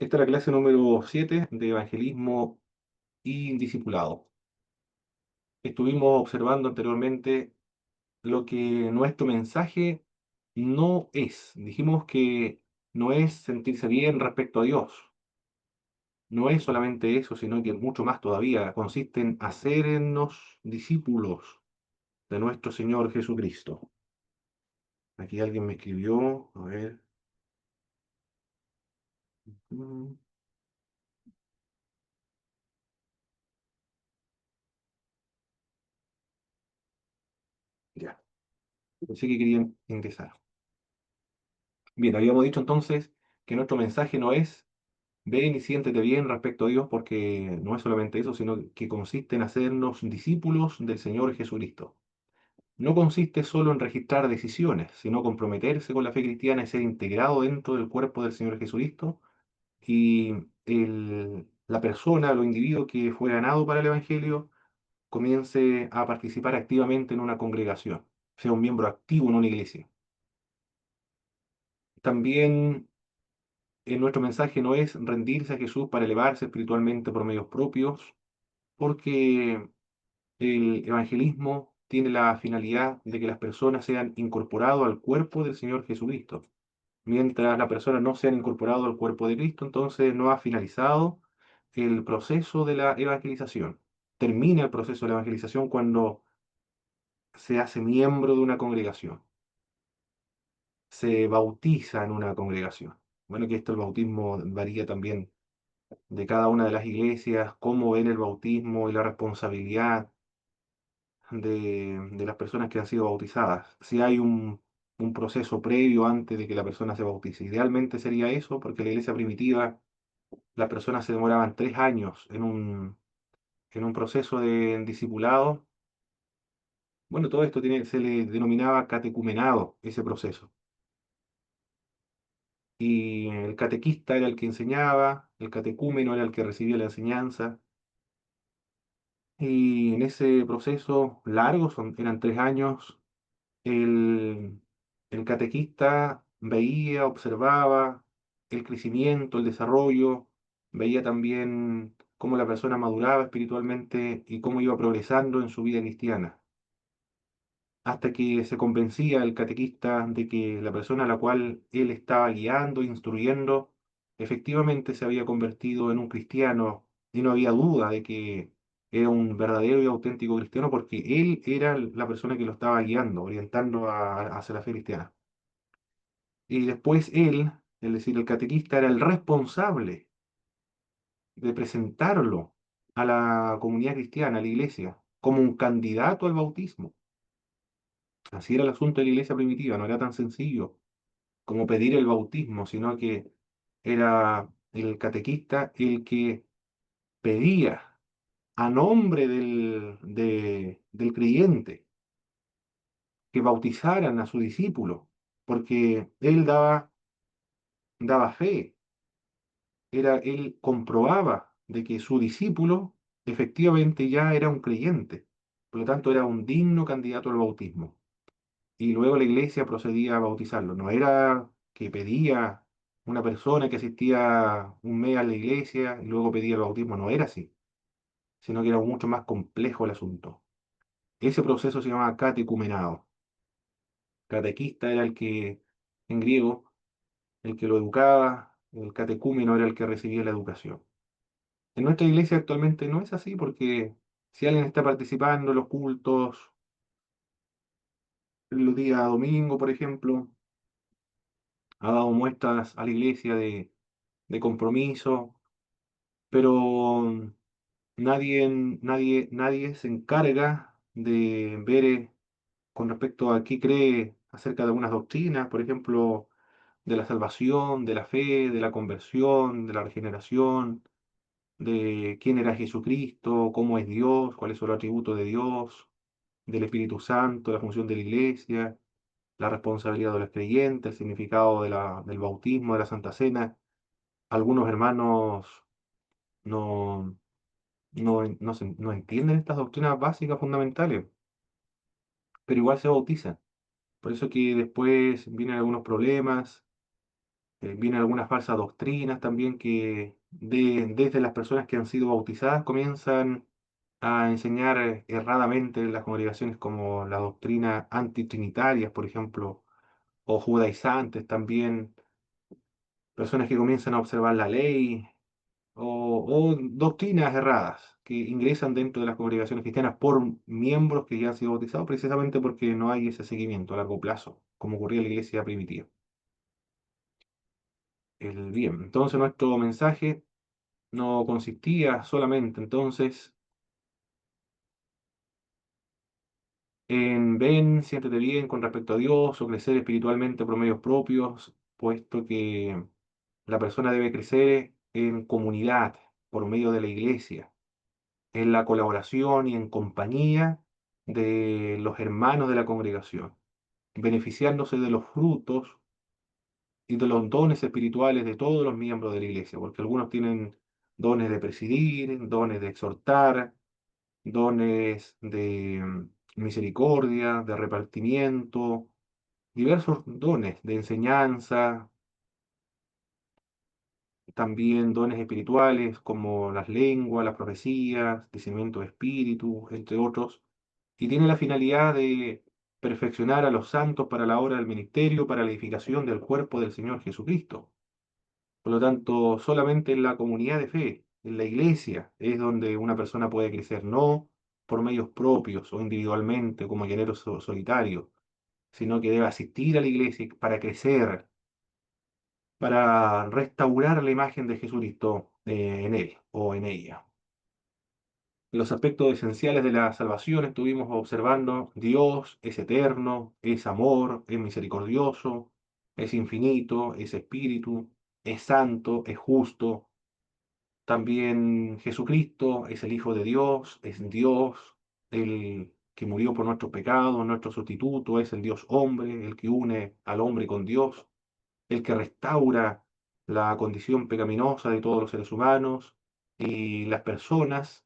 Esta es la clase número 7 de Evangelismo y Discipulado. Estuvimos observando anteriormente lo que nuestro mensaje no es. Dijimos que no es sentirse bien respecto a Dios. No es solamente eso, sino que es mucho más todavía. Consiste en hacernos discípulos de nuestro Señor Jesucristo. Aquí alguien me escribió, a ver. mm, Ya, pensé que querían ingresar. Bien, habíamos dicho entonces que nuestro mensaje no es ven y siéntete bien respecto a Dios, porque no es solamente eso, sino que consiste en hacernos discípulos del Señor Jesucristo. No consiste solo en registrar decisiones, sino comprometerse con la fe cristiana y ser integrado dentro del cuerpo del Señor Jesucristo. Y la persona, o individuo que fue ganado para el Evangelio, comience a participar activamente en una congregación, sea un miembro activo en una iglesia. También nuestro mensaje no es rendirse a Jesús para elevarse espiritualmente por medios propios, porque el evangelismo tiene la finalidad de que las personas sean incorporadas al cuerpo del Señor Jesucristo. Mientras las personas no sean incorporadas al cuerpo de Cristo, entonces no ha finalizado el proceso de la evangelización. Termina el proceso de la evangelización cuando se hace miembro de una congregación, se bautiza en una congregación. Bueno, que esto el bautismo varía también de cada una de las iglesias, cómo ven el bautismo y la responsabilidad de las personas que han sido bautizadas. Si hay un proceso previo antes de que la persona se bautice. Idealmente sería eso, porque en la iglesia primitiva las personas se demoraban 3 años en un proceso de discipulado. Bueno, todo esto se le denominaba catecumenado, ese proceso. Y el catequista era el que enseñaba, el catecúmeno era el que recibía la enseñanza. Y en ese proceso largo, eran 3 años, El, el catequista veía, observaba el crecimiento, el desarrollo, veía también cómo la persona maduraba espiritualmente y cómo iba progresando en su vida cristiana, hasta que se convencía el catequista de que la persona a la cual él estaba guiando, instruyendo, efectivamente se había convertido en un cristiano y no había duda de que era un verdadero y auténtico cristiano porque él era la persona que lo estaba guiando, orientando hacia la fe cristiana. Y después él, es decir, el catequista, era el responsable de presentarlo a la comunidad cristiana, a la iglesia, como un candidato al bautismo. Así era el asunto de la iglesia primitiva, no era tan sencillo como pedir el bautismo, sino que era el catequista el que pedía a nombre del creyente que bautizaran a su discípulo, porque él daba fe, él comprobaba de que su discípulo efectivamente ya era un creyente, por lo tanto era un digno candidato al bautismo. Y luego la iglesia procedía a bautizarlo. No era que pedía una persona que asistía un mes a la iglesia y luego pedía el bautismo, no era así, sino que era mucho más complejo el asunto. Ese proceso se llamaba catecumenado. Catequista era el que, en griego, el que lo educaba, el catecúmeno era el que recibía la educación. En nuestra iglesia actualmente no es así porque si alguien está participando en los cultos, los días domingo, por ejemplo, ha dado muestras a la iglesia de compromiso, pero nadie se encarga de ver con respecto a qué cree acerca de algunas doctrinas, por ejemplo, de la salvación, de la fe, de la conversión, de la regeneración, de quién era Jesucristo, cómo es Dios, cuáles son los atributos de Dios, del Espíritu Santo, la función de la iglesia, la responsabilidad de los creyentes, el significado del bautismo, de la Santa Cena. Algunos hermanos no, no entienden estas doctrinas básicas fundamentales, pero igual se bautizan. Por eso que después vienen algunos problemas Vienen algunas falsas doctrinas también que desde las personas que han sido bautizadas comienzan a enseñar erradamente en las congregaciones como la doctrina antitrinitarias, por ejemplo, o judaizantes también, personas que comienzan a observar la ley o doctrinas erradas que ingresan dentro de las congregaciones cristianas por miembros que ya han sido bautizados precisamente porque no hay ese seguimiento a largo plazo, como ocurría en la iglesia primitiva. Bien, entonces nuestro mensaje no consistía solamente entonces en ven, siéntete bien con respecto a Dios o crecer espiritualmente por medios propios, puesto que la persona debe crecer en comunidad por medio de la iglesia, en la colaboración y en compañía de los hermanos de la congregación, beneficiándose de los frutos y de los dones espirituales de todos los miembros de la iglesia, porque algunos tienen dones de presidir, dones de exhortar, dones de misericordia, de repartimiento, diversos dones de enseñanza, también dones espirituales como las lenguas, las profecías, discernimiento de espíritu, entre otros, y tiene la finalidad de perfeccionar a los santos para la obra del ministerio, para la edificación del cuerpo del Señor Jesucristo. Por lo tanto, solamente en la comunidad de fe, en la iglesia, es donde una persona puede crecer, no por medios propios o individualmente como llanero solitario, sino que debe asistir a la iglesia para crecer, para restaurar la imagen de Jesucristo en él o en ella. Los aspectos esenciales de la salvación estuvimos observando: Dios es eterno, es amor, es misericordioso, es infinito, es espíritu, es santo, es justo. También Jesucristo es el Hijo de Dios, es Dios, el que murió por nuestros pecados, nuestro sustituto, es el Dios hombre, el que une al hombre con Dios, el que restaura la condición pecaminosa de todos los seres humanos y las personas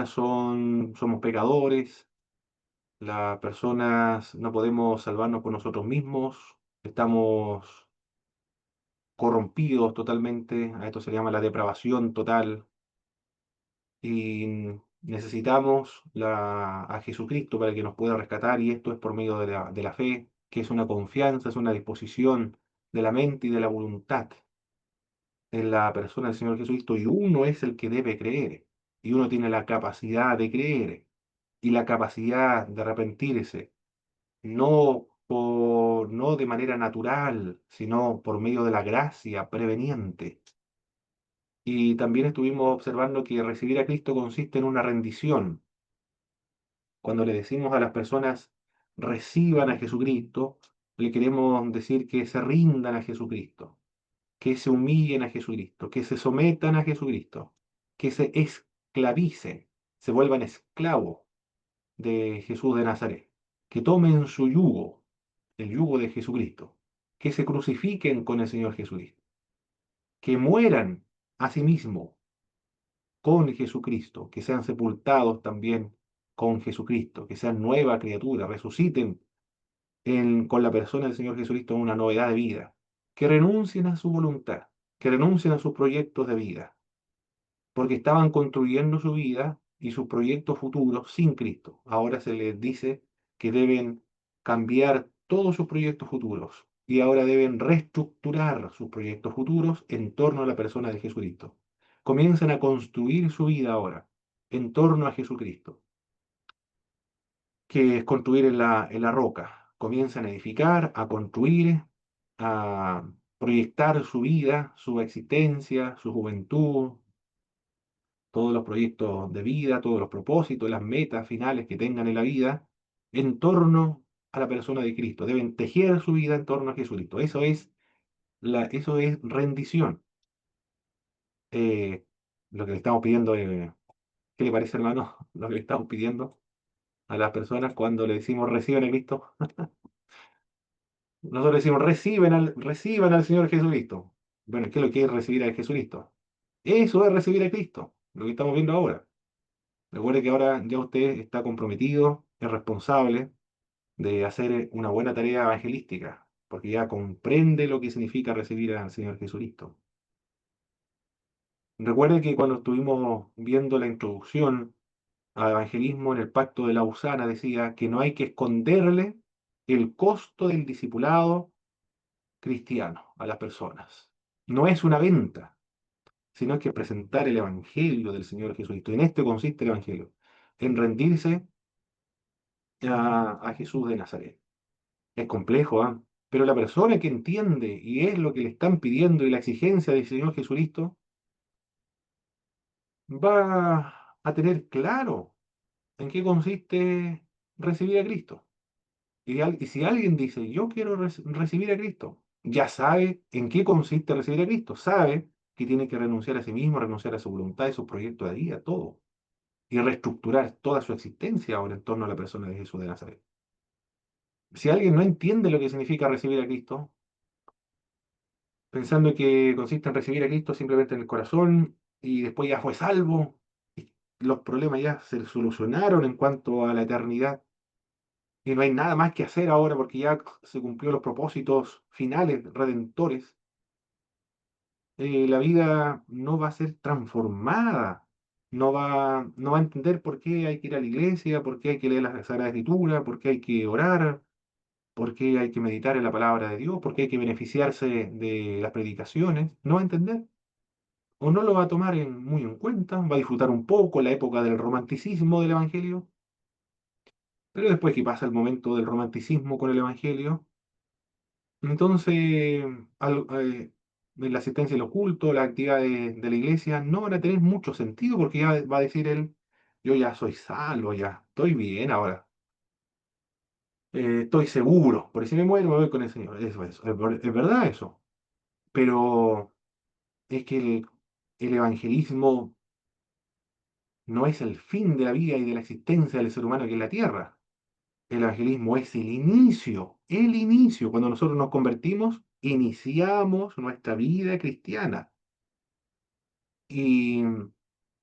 somos pecadores, las personas no podemos salvarnos por nosotros mismos, estamos corrompidos totalmente, a esto se le llama la depravación total, y necesitamos a Jesucristo para que nos pueda rescatar, y esto es por medio de la fe, que es una confianza, es una disposición de la mente y de la voluntad en la persona del Señor Jesucristo, y uno es el que debe creer, y uno tiene la capacidad de creer y la capacidad de arrepentirse, no de manera natural, sino por medio de la gracia preveniente. Y también estuvimos observando que recibir a Cristo consiste en una rendición. Cuando le decimos a las personas reciban a Jesucristo, le queremos decir que se rindan a Jesucristo, que se humillen a Jesucristo, que se sometan a Jesucristo, que se esclavicen, se vuelvan esclavos de Jesús de Nazaret, que tomen su yugo, el yugo de Jesucristo, que se crucifiquen con el Señor Jesucristo, que mueran a sí mismos con Jesucristo, que sean sepultados también con Jesucristo, que sean nueva criatura, resuciten con la persona del Señor Jesucristo en una novedad de vida, que renuncien a su voluntad, que renuncien a sus proyectos de vida, porque estaban construyendo su vida y sus proyectos futuros sin Cristo. Ahora se les dice que deben cambiar todos sus proyectos futuros y ahora deben reestructurar sus proyectos futuros en torno a la persona de Jesucristo. Comienzan a construir su vida ahora en torno a Jesucristo, que es construir en la roca. Comienzan a edificar, a construir, a proyectar su vida, su existencia, su juventud, todos los proyectos de vida, todos los propósitos, las metas finales que tengan en la vida, en torno a la persona de Cristo. Deben tejer su vida en torno a Jesucristo. Eso es rendición. Eh, lo que le estamos pidiendo, ¿qué le parece, hermano? Lo que le estamos pidiendo a las personas cuando le decimos reciban a Cristo. Nosotros decimos reciban al Señor Jesucristo. Bueno, ¿qué es lo que es recibir a Jesucristo? Eso es recibir a Cristo, lo que estamos viendo ahora. Recuerde que ahora ya usted está comprometido, es responsable de hacer una buena tarea evangelística, porque ya comprende lo que significa recibir al Señor Jesucristo. Recuerde que cuando estuvimos viendo la introducción al evangelismo en el Pacto de Lausana decía que no hay que esconderle el costo del discipulado cristiano a las personas. No es una venta, sino que presentar el Evangelio del Señor Jesucristo. En esto consiste el Evangelio, en rendirse a Jesús de Nazaret. Es complejo, ¿ah? Pero la persona que entiende y es lo que le están pidiendo y la exigencia del Señor Jesucristo, va a tener claro en qué consiste recibir a Cristo. Y si alguien dice, yo quiero recibir a Cristo, ya sabe en qué consiste recibir a Cristo, sabe que tiene que renunciar a sí mismo, renunciar a su voluntad y su proyecto de vida, todo, y reestructurar toda su existencia ahora en torno a la persona de Jesús de Nazaret. Si alguien no entiende lo que significa recibir a Cristo, pensando que consiste en recibir a Cristo simplemente en el corazón y después ya fue salvo, y los problemas ya se solucionaron en cuanto a la eternidad, y no hay nada más que hacer ahora porque ya se cumplió los propósitos finales, redentores, la vida no va a ser transformada, no va a entender por qué hay que ir a la iglesia, por qué hay que leer la Sagrada Escritura, por qué hay que orar, por qué hay que meditar en la palabra de Dios, por qué hay que beneficiarse de las predicaciones, no va a entender. O no lo va a tomar muy en cuenta, va a disfrutar un poco la época del romanticismo del Evangelio, pero después que pasa el momento del romanticismo con el Evangelio, entonces la asistencia al oculto, las actividades de la iglesia no van a tener mucho sentido porque ya va a decir él, yo ya soy salvo, ya estoy bien ahora, estoy seguro, por si me muero me voy con el Señor, eso, es verdad eso, pero es que el evangelismo no es el fin de la vida y de la existencia del ser humano aquí en la tierra. El evangelismo es el inicio, el inicio. Cuando nosotros nos convertimos, iniciamos nuestra vida cristiana. ¿Y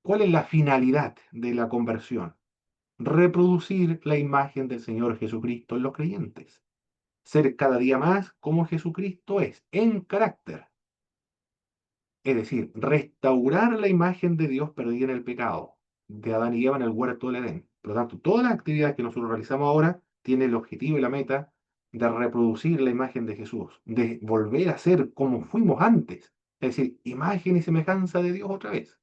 cuál es la finalidad de la conversión? Reproducir la imagen del Señor Jesucristo en los creyentes. Ser cada día más como Jesucristo es, en carácter. Es decir, restaurar la imagen de Dios perdida en el pecado, de Adán y Eva en el huerto del Edén. Por lo tanto, todas las actividades que nosotros realizamos ahora tienen el objetivo y la meta de reproducir la imagen de Jesús, de volver a ser como fuimos antes. Es decir, imagen y semejanza de Dios otra vez.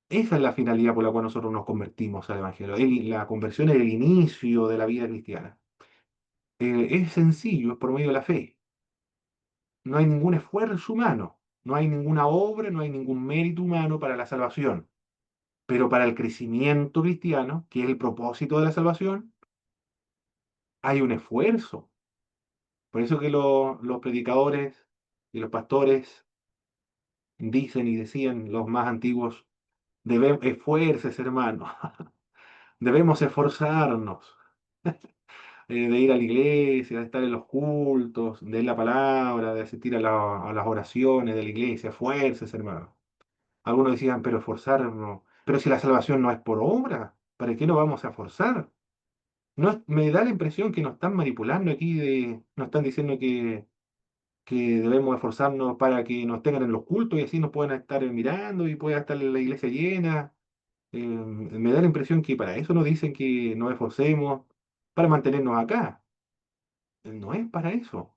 Esa es la finalidad por la cual nosotros nos convertimos al Evangelio. La conversión es el inicio de la vida cristiana. Es sencillo, es por medio de la fe. No hay ningún esfuerzo humano, no hay ninguna obra, no hay ningún mérito humano para la salvación. Pero para el crecimiento cristiano, que es el propósito de la salvación, hay un esfuerzo. Por eso que los predicadores y los pastores dicen y decían, los más antiguos, debemos esfuerces, hermano, debemos esforzarnos de ir a la iglesia, de estar en los cultos, de leer la palabra, de asistir a las oraciones de la iglesia, esfuerces, hermano. Algunos decían, pero esforzarnos, pero si la salvación no es por obra, ¿para qué nos vamos a esforzar? No, me da la impresión que nos están manipulando aquí, nos están diciendo que debemos esforzarnos para que nos tengan en los cultos y así nos puedan estar mirando y pueda estar la iglesia llena. Me da la impresión que para eso nos dicen que nos esforcemos, para mantenernos acá. No es para eso.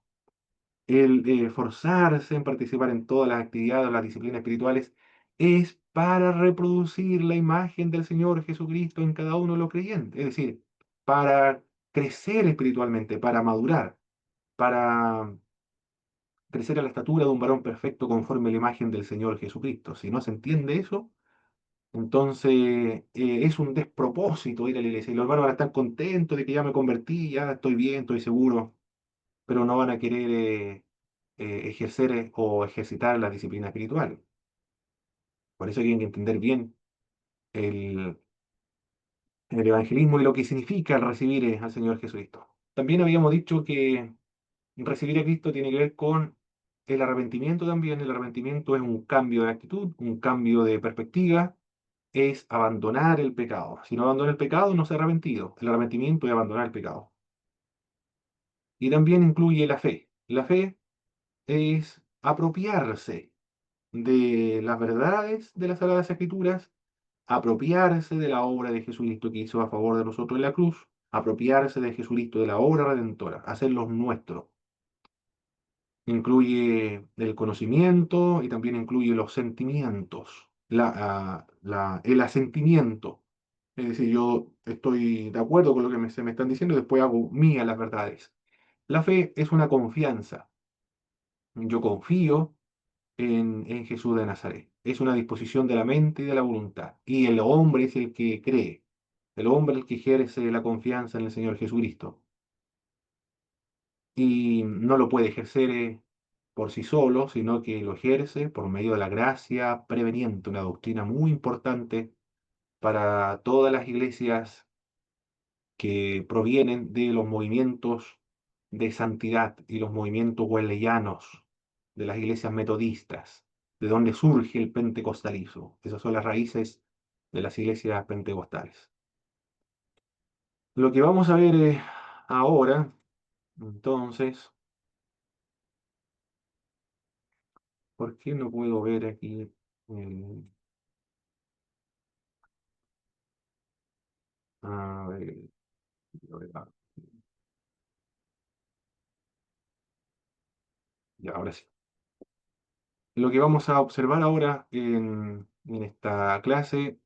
El esforzarse en participar en todas las actividades, las disciplinas espirituales, es para reproducir la imagen del Señor Jesucristo en cada uno de los creyentes. Es decir, para crecer espiritualmente, para madurar, para crecer a la estatura de un varón perfecto conforme a la imagen del Señor Jesucristo. Si no se entiende eso, entonces es un despropósito ir a la iglesia. Y los hermanos van a estar contentos de que ya me convertí, ya estoy bien, estoy seguro, pero no van a querer ejercer o ejercitar la disciplina espiritual. Por eso tienen que entender bien el, el evangelismo y lo que significa el recibir al Señor Jesucristo. También habíamos dicho que recibir a Cristo tiene que ver con el arrepentimiento también. El arrepentimiento es un cambio de actitud, un cambio de perspectiva, es abandonar el pecado. Si no abandona el pecado, no se ha arrepentido. El arrepentimiento es abandonar el pecado. Y también incluye la fe. La fe es apropiarse de las verdades de las Sagradas Escrituras, apropiarse de la obra de Jesucristo que hizo a favor de nosotros en la cruz, apropiarse de Jesucristo, de la obra redentora, hacerlos nuestros. Incluye el conocimiento y también incluye los sentimientos, el asentimiento. Es decir, yo estoy de acuerdo con lo que se me están diciendo y después hago mía las verdades. La fe es una confianza. Yo confío en Jesús de Nazaret. Es una disposición de la mente y de la voluntad. Y el hombre es el que cree. El hombre es el que ejerce la confianza en el Señor Jesucristo. Y no lo puede ejercer por sí solo, sino que lo ejerce por medio de la gracia preveniente, una doctrina muy importante para todas las iglesias que provienen de los movimientos de santidad y los movimientos wesleyanos, de las iglesias metodistas, de donde surge el pentecostalismo. Esas son las raíces de las iglesias pentecostales. Lo que vamos a ver ahora, entonces, ¿por qué no puedo ver aquí? eh, a ver, a ver, ya, ahora sí. Lo que vamos a observar ahora en esta clase,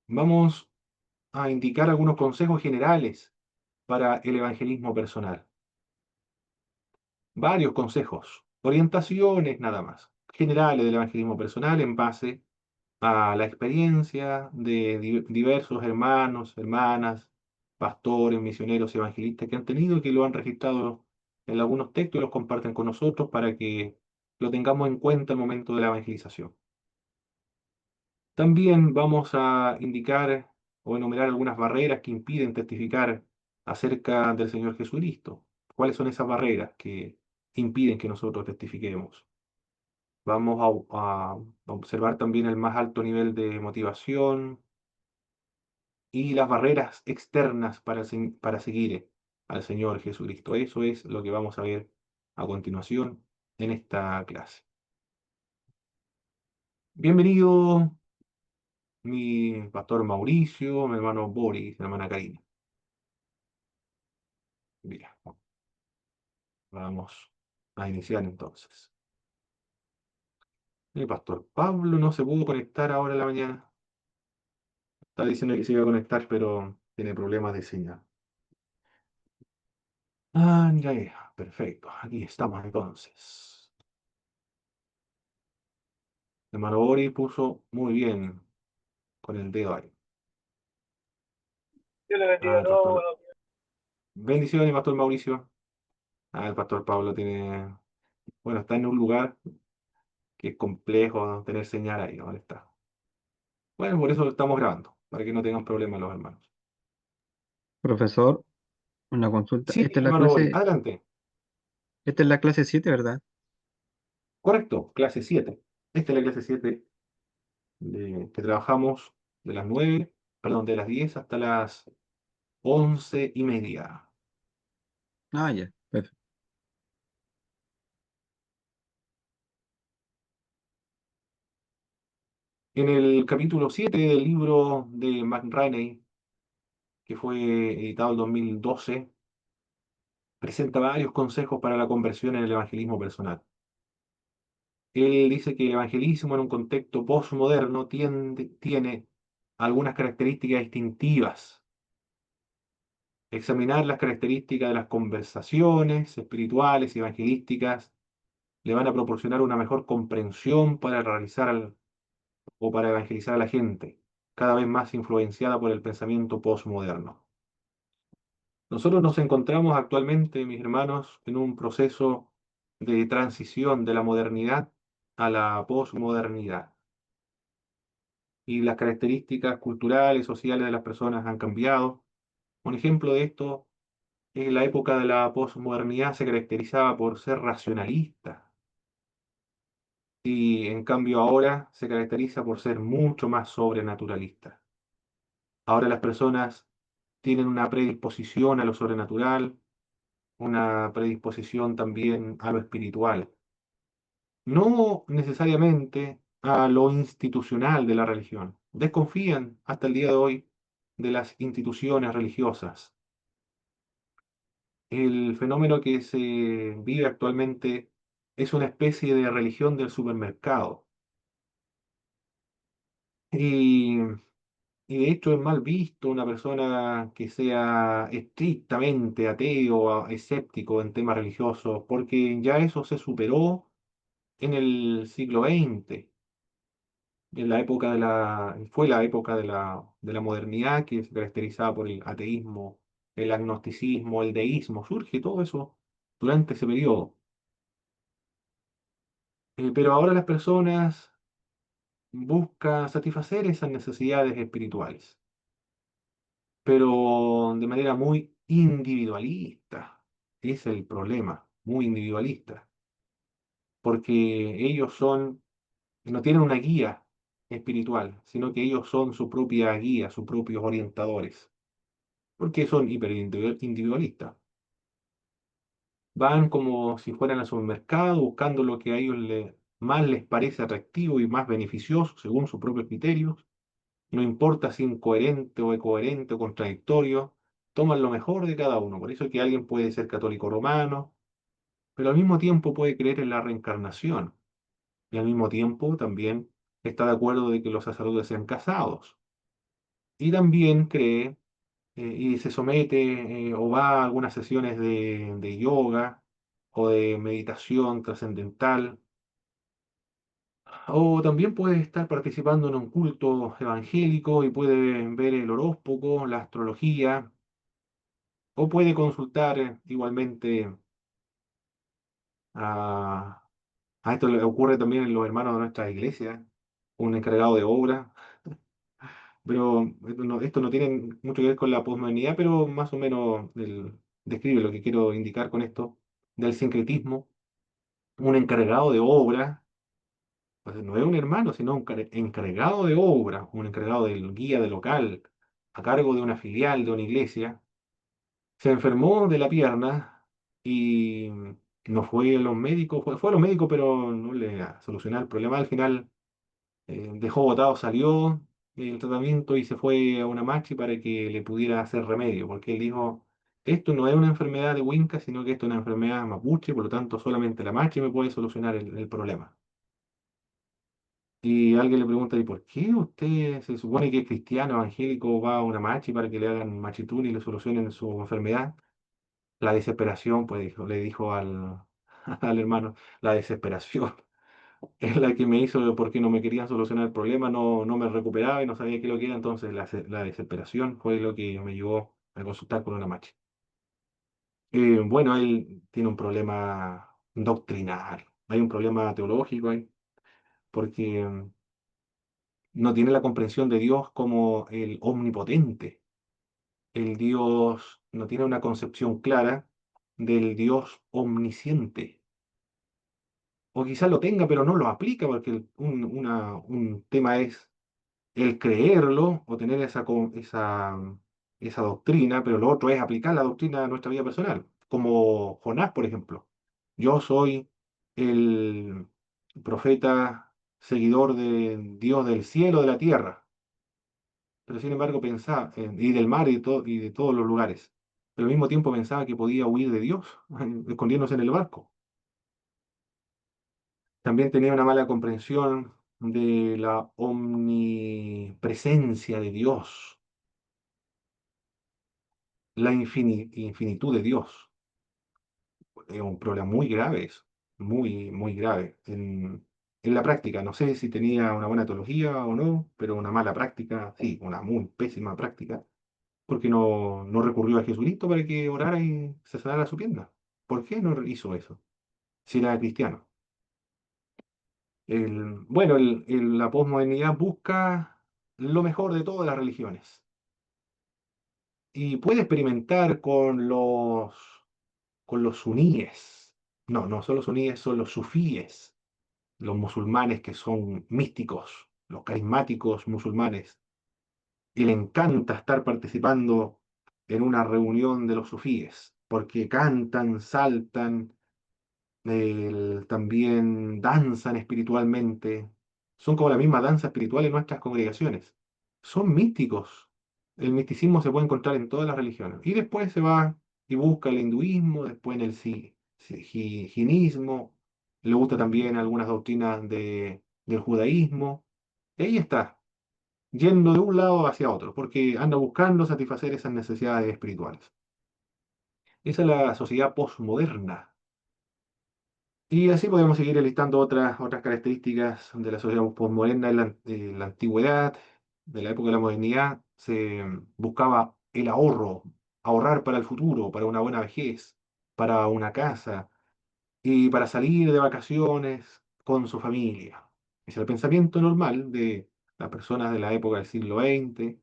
vamos a indicar algunos consejos generales para el evangelismo personal. Varios consejos, orientaciones nada más, generales del evangelismo personal en base a la experiencia de diversos hermanos, hermanas, pastores, misioneros, evangelistas que han tenido y que lo han registrado en algunos textos y los comparten con nosotros para que lo tengamos en cuenta al momento de la evangelización. También vamos a indicar o enumerar algunas barreras que impiden testificar acerca del Señor Jesucristo. ¿Cuáles son esas barreras que impiden que nosotros testifiquemos? Vamos a observar también el más alto nivel de motivación y las barreras externas para seguir al Señor Jesucristo. Eso es lo que vamos a ver a continuación en esta clase. Bienvenido, mi pastor Mauricio, mi hermano Boris, mi hermana Karina. Bien, vamos a iniciar entonces. El pastor Pablo no se pudo conectar ahora en la mañana. Está diciendo que se iba a conectar, pero tiene problemas de señal. Ah, ya, ya, perfecto. Aquí estamos entonces. El hermano Boris puso muy bien con el dedo ahí. Dios le bendiga Ah, a el todos. pastor. Bueno, Bendiciones, pastor Mauricio. Ah, el pastor Pablo bueno, está en un lugar que es complejo tener señal ahí, ¿dónde está? Bueno, por eso lo estamos grabando, para que no tengan problemas los hermanos. Profesor, una consulta. Sí, hermano Boris, adelante. Esta es la clase 7, ¿verdad? Correcto, clase 7. Esta es la clase 7 que trabajamos de las 9, perdón, de las 10 hasta las 11:30. Ah, ya. Perfecto. En el capítulo 7 del libro de McRaney, que fue editado en 2012, presenta varios consejos para la conversión en el evangelismo personal. Él dice que el evangelismo en un contexto postmoderno tiene algunas características distintivas. Examinar las características de las conversaciones espirituales y evangelísticas le van a proporcionar una mejor comprensión para o para evangelizar a la gente, cada vez más influenciada por el pensamiento postmoderno. Nosotros nos encontramos actualmente, mis hermanos, en un proceso de transición de la modernidad a la posmodernidad. Y las características culturales y sociales de las personas han cambiado. Un ejemplo de esto es que la época de la posmodernidad se caracterizaba por ser racionalista y en cambio ahora se caracteriza por ser mucho más sobrenaturalista. Ahora las personas tienen una predisposición a lo sobrenatural, una predisposición también a lo espiritual, no necesariamente a lo institucional de la religión. Desconfían hasta el día de hoy de las instituciones religiosas. El fenómeno que se vive actualmente es una especie de religión del supermercado. Y, y de hecho es mal visto una persona que sea estrictamente ateo, escéptico en temas religiosos, porque ya eso se superó en el siglo XX, en la época fue la época de la modernidad que se caracterizaba por el ateísmo, el agnosticismo, el deísmo, surge todo eso durante ese periodo. Pero ahora las personas buscan satisfacer esas necesidades espirituales, pero de manera muy individualista. Ese es el problema, muy individualista, porque ellos no tienen una guía espiritual, sino que ellos son su propia guía, sus propios orientadores, porque son hiperindividualistas. Van como si fueran al supermercado buscando lo que a ellos más les parece atractivo y más beneficioso según sus propios criterios. No importa si incoherente o contradictorio, toman lo mejor de cada uno. Por eso es que alguien puede ser católico romano, pero al mismo tiempo puede creer en la reencarnación. Y al mismo tiempo también está de acuerdo de que los sacerdotes sean casados. Y también cree y se somete o va a algunas sesiones de yoga o de meditación trascendental. O también puede estar participando en un culto evangélico y puede ver el horóscopo, la astrología, o puede consultar igualmente a, esto le ocurre también en los hermanos de nuestra iglesia, un encargado de obra, pero esto no tiene mucho que ver con la posmodernidad, pero más o menos describe lo que quiero indicar con esto del sincretismo, un encargado de obra. Pues no es un hermano, sino un encargado de obra, un encargado del guía de local, a cargo de una filial de una iglesia, se enfermó de la pierna y no fue a los médicos, fue a los médicos, pero no le solucionaron el problema. Al final dejó botado, salió el tratamiento y se fue a una machi para que le pudiera hacer remedio, porque él dijo, esto no es una enfermedad de Winca, sino que esto es una enfermedad mapuche, por lo tanto solamente la machi me puede solucionar el problema. Y alguien le pregunta, ¿y por qué usted se supone que es cristiano, evangélico, va a una machi para que le hagan machitún y le solucionen su enfermedad? La desesperación, pues le dijo al hermano, la desesperación es la que me hizo porque no me querían solucionar el problema, no me recuperaba y no sabía qué es lo que era, entonces la desesperación fue lo que me llevó a consultar con una machi. Bueno, él tiene un problema doctrinal, hay un problema teológico ahí, porque no tiene la comprensión de Dios como el omnipotente. El Dios no tiene una concepción clara del Dios omnisciente. O quizás lo tenga, pero no lo aplica, porque un tema es el creerlo o tener esa doctrina, pero lo otro es aplicar la doctrina a nuestra vida personal, como Jonás, por ejemplo. Yo soy el profeta seguidor de Dios del cielo, de la tierra, pero sin embargo pensaba, y del mar y de todos los lugares, pero al mismo tiempo pensaba que podía huir de Dios, escondiéndose en el barco. También tenía una mala comprensión de la omnipresencia de Dios, la infinitud de Dios. Es un problema muy grave eso, muy, muy grave. En la práctica, no sé si tenía una buena teología o no, pero una mala práctica, sí, una muy pésima práctica, porque no recurrió a Jesucristo para que orara y se sanara su pierna. ¿Por qué no hizo eso? Si era cristiano. Bueno, la posmodernidad busca lo mejor de todas las religiones y puede experimentar con los suníes. No, no son los suníes, son los sufíes, los musulmanes que son místicos, los carismáticos musulmanes. Y le encanta estar participando en una reunión de los sufíes. porque cantan, saltan, también danzan espiritualmente. Son como la misma danza espiritual en nuestras congregaciones. Son místicos. El misticismo se puede encontrar en todas las religiones. Y después se va y busca el hinduismo, después en el jinismo. Le gusta también algunas doctrinas del judaísmo. Y ahí está, yendo de un lado hacia otro, porque anda buscando satisfacer esas necesidades espirituales. Esa es la sociedad posmoderna. Y así podemos seguir listando otras características de la sociedad posmoderna en la antigüedad, de la época de la modernidad. Se buscaba el ahorro, ahorrar para el futuro, para una buena vejez, para una casa y para salir de vacaciones con su familia. Es el pensamiento normal de las personas de la época del siglo XX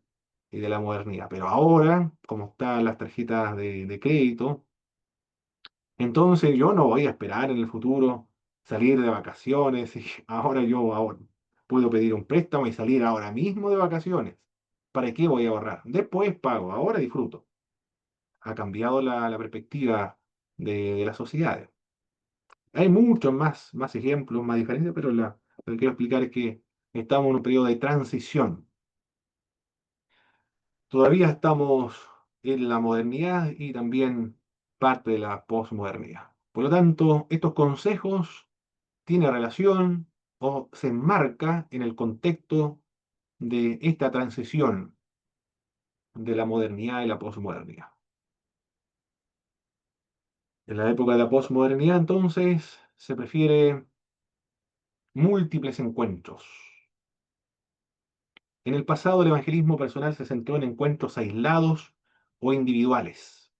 y de la modernidad. Pero ahora, como están las tarjetas de crédito, entonces yo no voy a esperar en el futuro salir de vacaciones y ahora puedo pedir un préstamo y salir ahora mismo de vacaciones. ¿Para qué voy a ahorrar? Después pago, ahora disfruto. Ha cambiado la perspectiva de las sociedades. Hay muchos más ejemplos, más diferencias, pero lo que quiero explicar es que estamos en un periodo de transición. Todavía estamos en la modernidad y también parte de la posmodernidad. Por lo tanto, estos consejos tienen relación o se enmarca en el contexto de esta transición de la modernidad y la posmodernidad. En la época de la posmodernidad, entonces, se prefiere múltiples encuentros. En el pasado, el evangelismo personal se centró en encuentros aislados o individuales,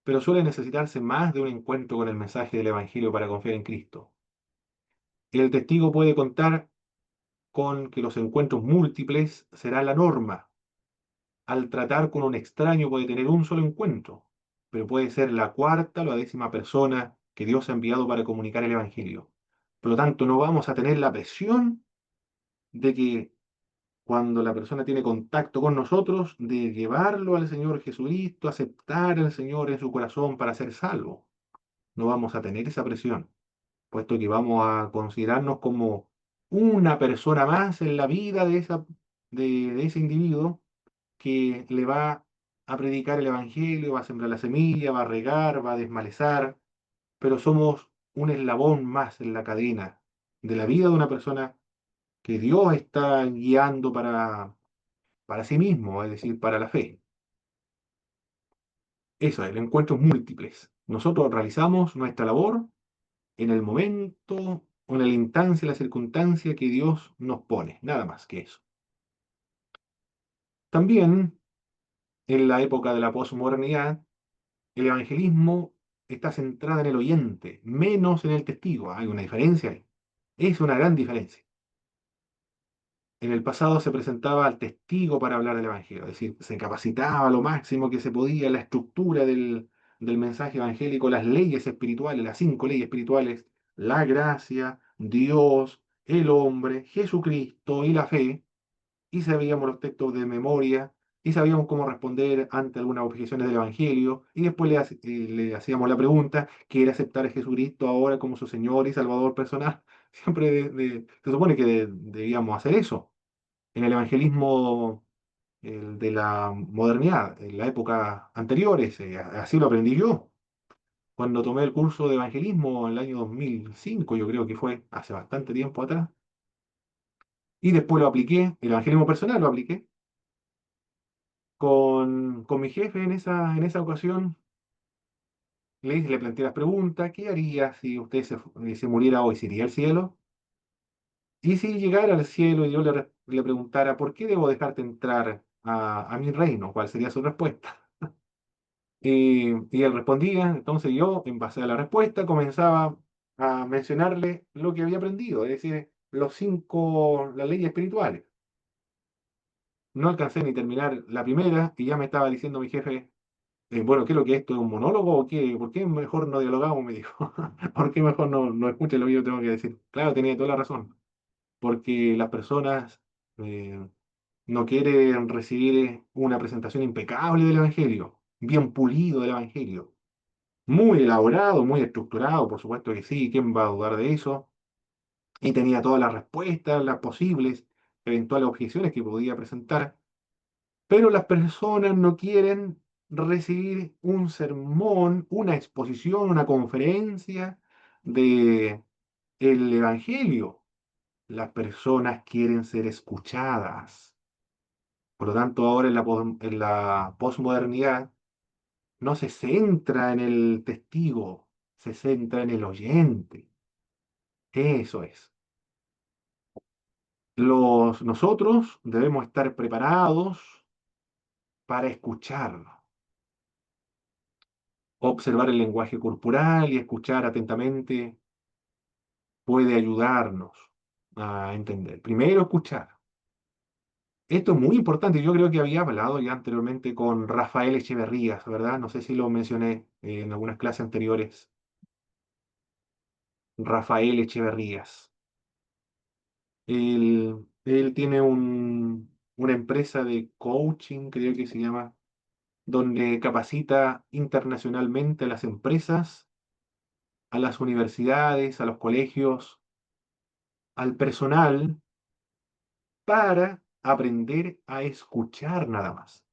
pero suele necesitarse más de un encuentro con el mensaje del Evangelio para confiar en Cristo. El testigo puede contar con que los encuentros múltiples serán la norma. Al tratar con un extraño puede tener un solo encuentro, pero puede ser la cuarta o la décima persona que Dios ha enviado para comunicar el Evangelio. Por lo tanto, no vamos a tener la presión de que cuando la persona tiene contacto con nosotros, de llevarlo al Señor Jesucristo, aceptar al Señor en su corazón para ser salvo. No vamos a tener esa presión, puesto que vamos a considerarnos como una persona más en la vida de ese individuo que le va a predicar el Evangelio, va a sembrar la semilla, va a regar, va a desmalezar, pero somos un eslabón más en la cadena de la vida de una persona que Dios está guiando para sí mismo, es decir, para la fe. Eso es, el encuentros múltiples. Nosotros realizamos nuestra labor en el momento o en la instancia, la circunstancia que Dios nos pone, nada más que eso. También en la época de la posmodernidad, el evangelismo está centrado en el oyente, menos en el testigo. Hay una diferencia ahí. Es una gran diferencia. En el pasado se presentaba al testigo para hablar del evangelio, es decir, se capacitaba lo máximo que se podía la estructura del mensaje evangélico, las leyes espirituales, las 5 leyes espirituales, la gracia, Dios, el hombre, Jesucristo y la fe, y sabíamos los textos de memoria, y sabíamos cómo responder ante algunas objeciones del Evangelio, y después le hacíamos la pregunta, ¿quiere aceptar a Jesucristo ahora como su Señor y Salvador personal? Siempre se supone que debíamos hacer eso. En el evangelismo de la modernidad, en la época anteriores, así lo aprendí yo. Cuando tomé el curso de evangelismo en el año 2005, yo creo que fue hace bastante tiempo atrás, y después lo apliqué, el evangelismo personal lo apliqué, con mi jefe en esa ocasión. Le planteé las preguntas: ¿qué haría si usted se muriera hoy? ¿Se iría al cielo? Y si llegara al cielo y yo le preguntara, ¿por qué debo dejarte entrar a mi reino? ¿Cuál sería su respuesta? Y él respondía, entonces yo, en base a la respuesta, comenzaba a mencionarle lo que había aprendido, es decir, las leyes espirituales. No alcancé ni terminar la primera y ya me estaba diciendo mi jefe, bueno, ¿qué es lo que es esto? ¿Es un monólogo o qué? ¿Por qué mejor no dialogamos? Me dijo. ¿Por qué mejor no escucha lo que yo tengo que decir? Claro, tenía toda la razón, porque las personas no quieren recibir una presentación impecable del Evangelio. bien pulido del Evangelio. Muy elaborado, muy estructurado, por supuesto que sí, ¿quién va a dudar de eso? Y tenía todas las respuestas, las posibles, eventuales objeciones que podía presentar, pero las personas no quieren recibir un sermón, una exposición, una conferencia de el Evangelio. Las personas quieren ser escuchadas. Por lo tanto, ahora en la posmodernidad no se centra en el testigo, se centra en el oyente. Eso es. Nosotros debemos estar preparados para escuchar, observar el lenguaje corporal y escuchar atentamente puede ayudarnos a entender. Primero, escuchar. Esto es muy importante. Yo creo que había hablado ya anteriormente con Rafael Echeverrías, ¿verdad? No sé si lo mencioné en algunas clases anteriores. Rafael Echeverrías. Él tiene una empresa de coaching, creo que se llama, donde capacita internacionalmente a las empresas, a las universidades, a los colegios, al personal, para aprender a escuchar nada más.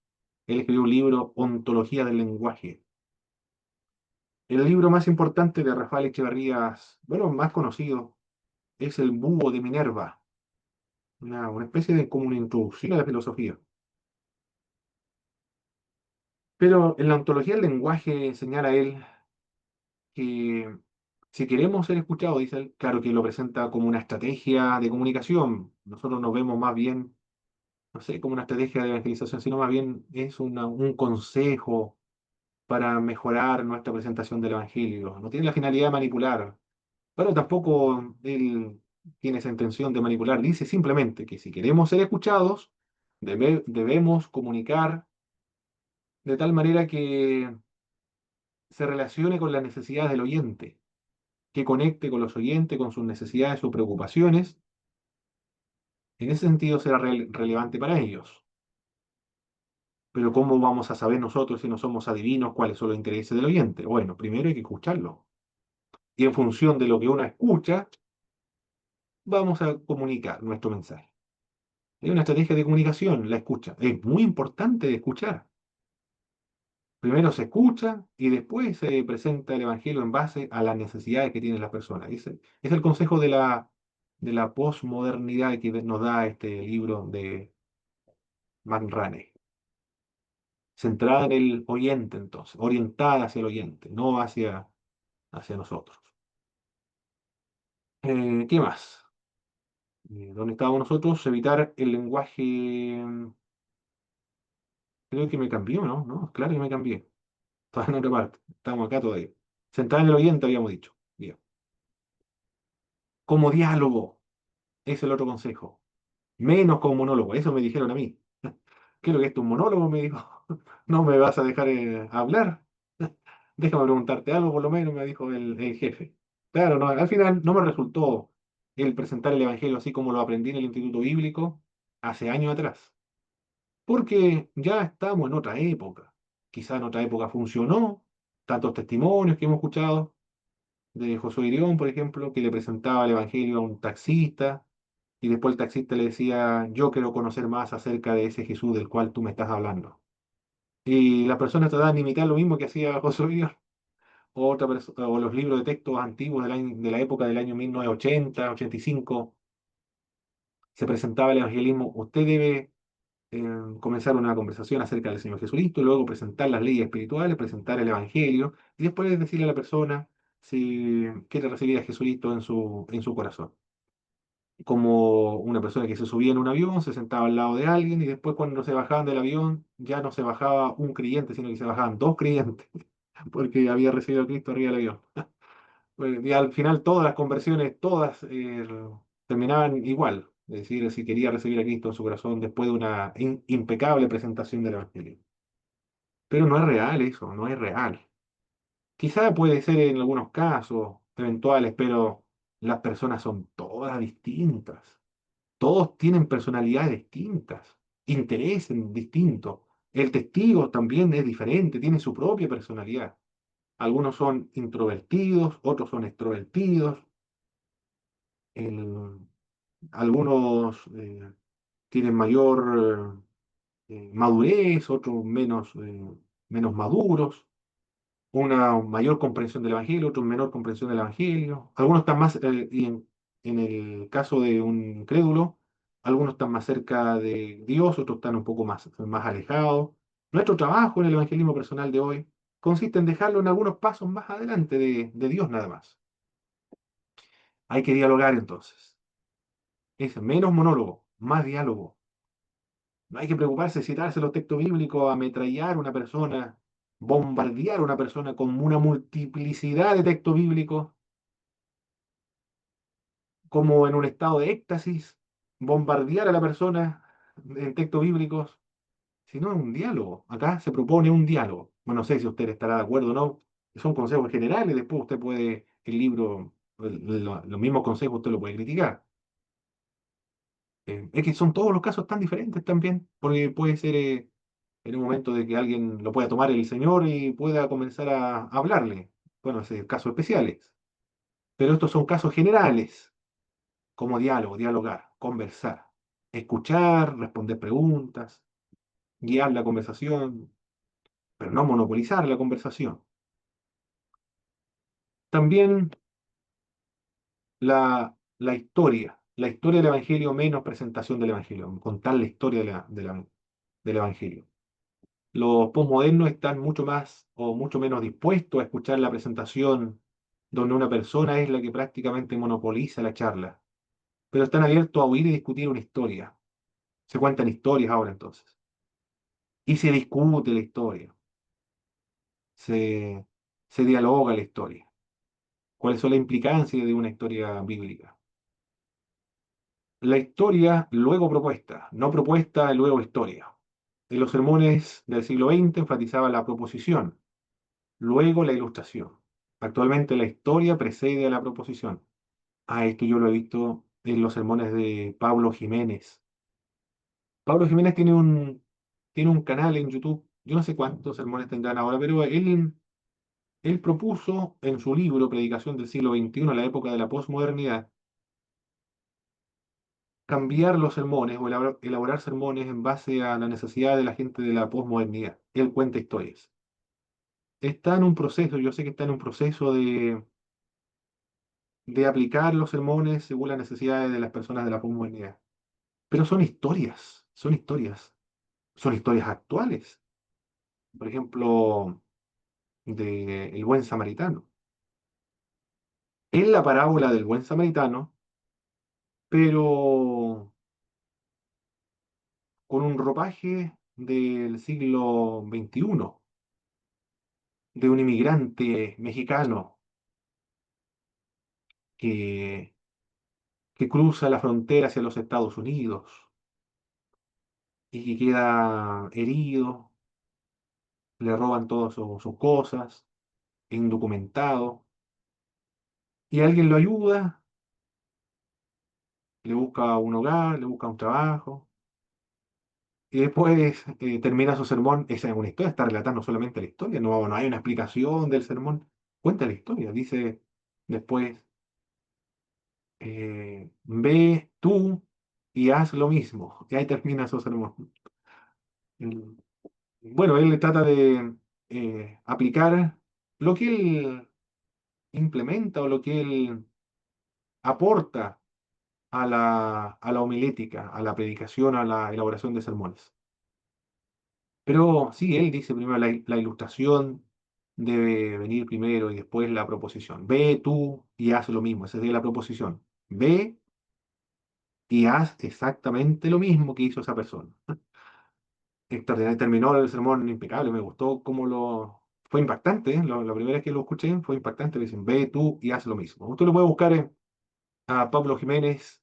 Él escribió un libro, Ontología del Lenguaje. El libro más importante de Rafael Echeverrías, bueno, más conocido, es El Búho de Minerva, una especie de como una introducción a la filosofía. Pero en la ontología del lenguaje señala él que si queremos ser escuchados, dice él, claro que lo presenta como una estrategia de comunicación. Nosotros nos vemos más bien, no sé, como una estrategia de evangelización, sino más bien es un consejo para mejorar nuestra presentación del Evangelio. No tiene la finalidad de manipular, pero tampoco él tiene esa intención de manipular. Dice simplemente que si queremos ser escuchados, debemos comunicar de tal manera que se relacione con las necesidades del oyente, que conecte con los oyentes, con sus necesidades o preocupaciones. En ese sentido será relevante para ellos. Pero ¿cómo vamos a saber nosotros si no somos adivinos cuáles son los intereses del oyente? Bueno, primero hay que escucharlo. Y en función de lo que uno escucha, vamos a comunicar nuestro mensaje. Es una estrategia de comunicación, la escucha. Es muy importante escuchar. Primero se escucha y después se presenta el Evangelio en base a las necesidades que tienen las personas. Ese es el consejo de la posmodernidad que nos da este libro de McRaney. Centrada en el oyente, entonces, orientada hacia el oyente, no hacia nosotros. ¿Qué más? ¿Dónde estábamos nosotros? Evitar el lenguaje. Creo que me cambió, ¿no? No, claro que me cambié. Estaba en otra parte. Estamos acá todavía. Centrada en el oyente, habíamos dicho. Bien. Como diálogo, es el otro consejo. Menos como monólogo, eso me dijeron a mí. ¿Qué es lo que es tu monólogo? Me dijo. ¿No me vas a dejar hablar? Déjame preguntarte algo, por lo menos, me dijo el jefe. Claro, no, al final no me resultó el presentar el Evangelio así como lo aprendí en el Instituto Bíblico hace años atrás. Porque ya estamos en otra época. Quizá en otra época funcionó, tantos testimonios que hemos escuchado de Josué Irión, por ejemplo, que le presentaba el Evangelio a un taxista y después el taxista le decía, yo quiero conocer más acerca de ese Jesús del cual tú me estás hablando. Y las personas trataban de imitar lo mismo que hacía Josué Irión. O los libros de textos antiguos de la época del año 1980, 85, se presentaba el evangelismo. Usted debe comenzar una conversación acerca del Señor Jesucristo, luego presentar las leyes espirituales, presentar el Evangelio, y después decirle a la persona si quiere recibir a Jesucristo en su corazón. Como una persona que se subía en un avión, se sentaba al lado de alguien, y después cuando se bajaban del avión, ya no se bajaba un creyente, sino que se bajaban dos creyentes, porque había recibido a Cristo arriba del avión. Bueno, y al final todas las conversiones, todas terminaban igual. Es decir, si quería recibir a Cristo en su corazón después de una impecable presentación del Evangelio. Pero no es real eso, no es real. Quizá puede ser en algunos casos eventuales, pero las personas son todas distintas. Todos tienen personalidades distintas, intereses distintos. El testigo también es diferente, tiene su propia personalidad. Algunos son introvertidos, otros son extrovertidos, el- algunos tienen mayor madurez, otros menos maduros, una mayor comprensión del Evangelio, otros menor comprensión del Evangelio. Algunos están más, en el caso de un incrédulo, algunos están más cerca de Dios, otros están un poco más alejados. Nuestro trabajo en el evangelismo personal de hoy consiste en dejarlo en algunos pasos más adelante de Dios nada más. Hay que dialogar entonces. Es menos monólogo, más diálogo. No hay que preocuparse de citarse los textos bíblicos, ametrallar a una persona, bombardear a una persona con una multiplicidad de textos bíblicos, como en un estado de éxtasis, bombardear a la persona en textos bíblicos, sino un diálogo. Acá se propone un diálogo. Bueno, no sé si usted estará de acuerdo o no. Son consejos generales, después usted puede, el libro, los mismos consejos usted lo puede criticar. Es que son todos los casos tan diferentes también, porque puede ser en un momento de que alguien lo pueda tomar el Señor y pueda comenzar a hablarle. Bueno, ese es casos especiales. Pero estos son casos generales, como diálogo, dialogar, conversar, escuchar, responder preguntas, guiar la conversación, pero no monopolizar la conversación. También la historia del Evangelio menos presentación del Evangelio, contar la historia del Evangelio. Los posmodernos están mucho más o mucho menos dispuestos a escuchar la presentación donde una persona es la que prácticamente monopoliza la charla, pero están abiertos a oír y discutir una historia. Se cuentan historias ahora entonces. Y se discute la historia, se, se dialoga la historia. ¿Cuáles son las implicancias de una historia bíblica? La historia luego propuesta, no propuesta luego historia. En los sermones del siglo XX enfatizaba la proposición, luego la ilustración. Actualmente la historia precede a la proposición. Esto yo lo he visto en los sermones de Pablo Jiménez. Pablo Jiménez tiene un canal en YouTube. Yo no sé cuántos sermones tendrán ahora, pero él propuso en su libro Predicación del siglo XXI, la época de la posmodernidad, cambiar los sermones o elaborar sermones en base a la necesidad de la gente de la posmodernidad. Él cuenta historias. Está en un proceso, yo sé que está en un proceso de aplicar los sermones según las necesidades de las personas de la posmodernidad. Pero son historias actuales. Por ejemplo, de El buen samaritano. Es la parábola del buen samaritano, pero con un ropaje del siglo XXI, de un inmigrante mexicano que, que cruza la frontera hacia los Estados Unidos y que queda herido, le roban todas sus cosas, indocumentado, y alguien lo ayuda, le busca un hogar, le busca un trabajo, y después termina su sermón. Esa es una historia, está relatando solamente la historia, no hay una explicación del sermón, cuenta la historia, dice después, ve tú y haz lo mismo, y ahí termina su sermón. Mm, Bueno, él trata de aplicar lo que él implementa o lo que él aporta a la homilética, a la predicación, a la elaboración de sermones. Pero sí, él dice primero la ilustración debe venir primero y después la proposición. Ve tú y haz lo mismo, esa es la proposición. Ve y haz exactamente lo mismo que hizo esa persona. Extraordinario, terminó el sermón impecable, me gustó cómo lo... Fue impactante, ¿eh? La primera vez que lo escuché fue impactante, le dicen, ve tú y haz lo mismo. Usted lo puede buscar a Pablo Jiménez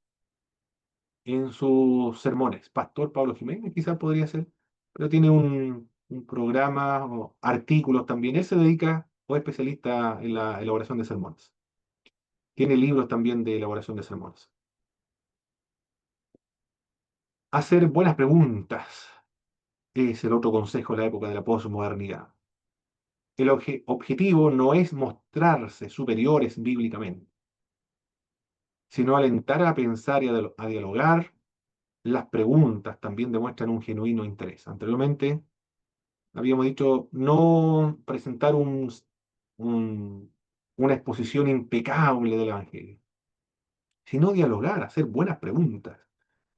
en sus sermones. Pastor Pablo Jiménez quizás podría ser, pero tiene un programa o artículos también. Él se dedica o es especialista en la elaboración de sermones. Tiene libros también de elaboración de sermones. Hacer buenas preguntas. Es el otro consejo de la época de la posmodernidad. El objetivo no es mostrarse superiores bíblicamente, sino alentar a pensar y a dialogar. Las preguntas también demuestran un genuino interés. Anteriormente habíamos dicho no presentar un- una exposición impecable del Evangelio, sino dialogar, hacer buenas preguntas.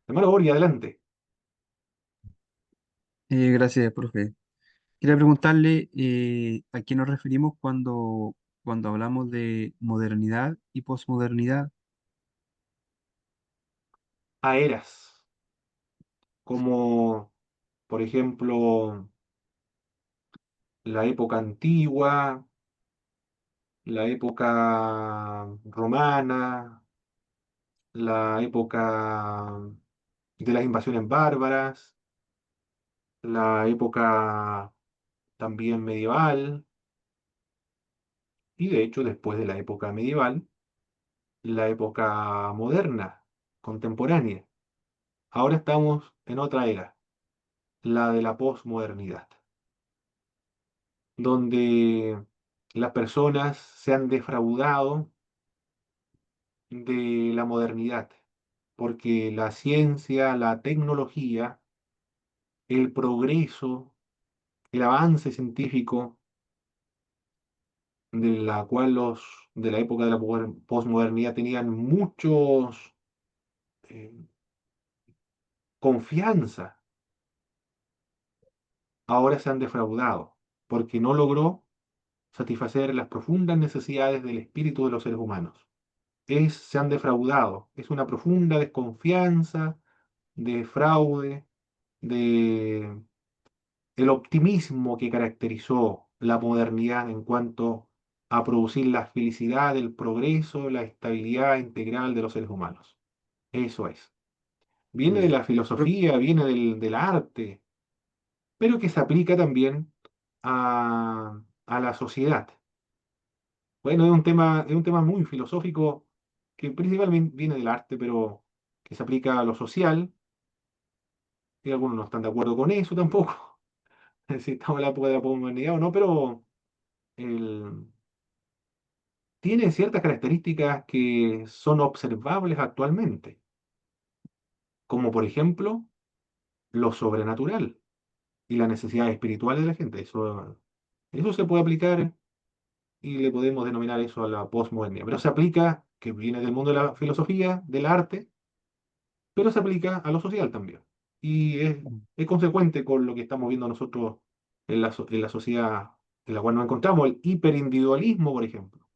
Hermano Bori, adelante. Gracias, profe. Quería preguntarle a qué nos referimos cuando hablamos de modernidad y posmodernidad. A eras, como por ejemplo la época antigua, la época romana, la época de las invasiones bárbaras, la época también medieval, y de hecho después de la época medieval, la época moderna, contemporánea. Ahora estamos en otra era, la de la posmodernidad, donde las personas se han defraudado de la modernidad, porque la ciencia, la tecnología, el progreso, el avance científico de la cual los de la época de la posmodernidad tenían muchos eh, confianza, ahora se han defraudado, porque no logró satisfacer las profundas necesidades del espíritu de los seres humanos. Se han defraudado, es una profunda desconfianza, de fraude, de el optimismo que caracterizó la modernidad en cuanto a producir la felicidad, el progreso, la estabilidad integral de los seres humanos. Eso es. Viene de Ya. la filosofía, viene del arte, pero que se aplica también a la sociedad. Bueno, es un tema muy filosófico que principalmente viene del arte, pero que se aplica a lo social, y algunos no están de acuerdo con eso tampoco, si estamos en la época de la posmodernidad o no, pero el, tiene ciertas características que son observables actualmente, como por ejemplo lo sobrenatural y las necesidades espirituales de la gente. Eso se puede aplicar y le podemos denominar eso a la posmodernidad, pero se aplica, que viene del mundo de la filosofía, del arte, pero se aplica a lo social también. Y es consecuente con lo que estamos viendo nosotros en la sociedad en la cual nos encontramos, el hiperindividualismo, por ejemplo.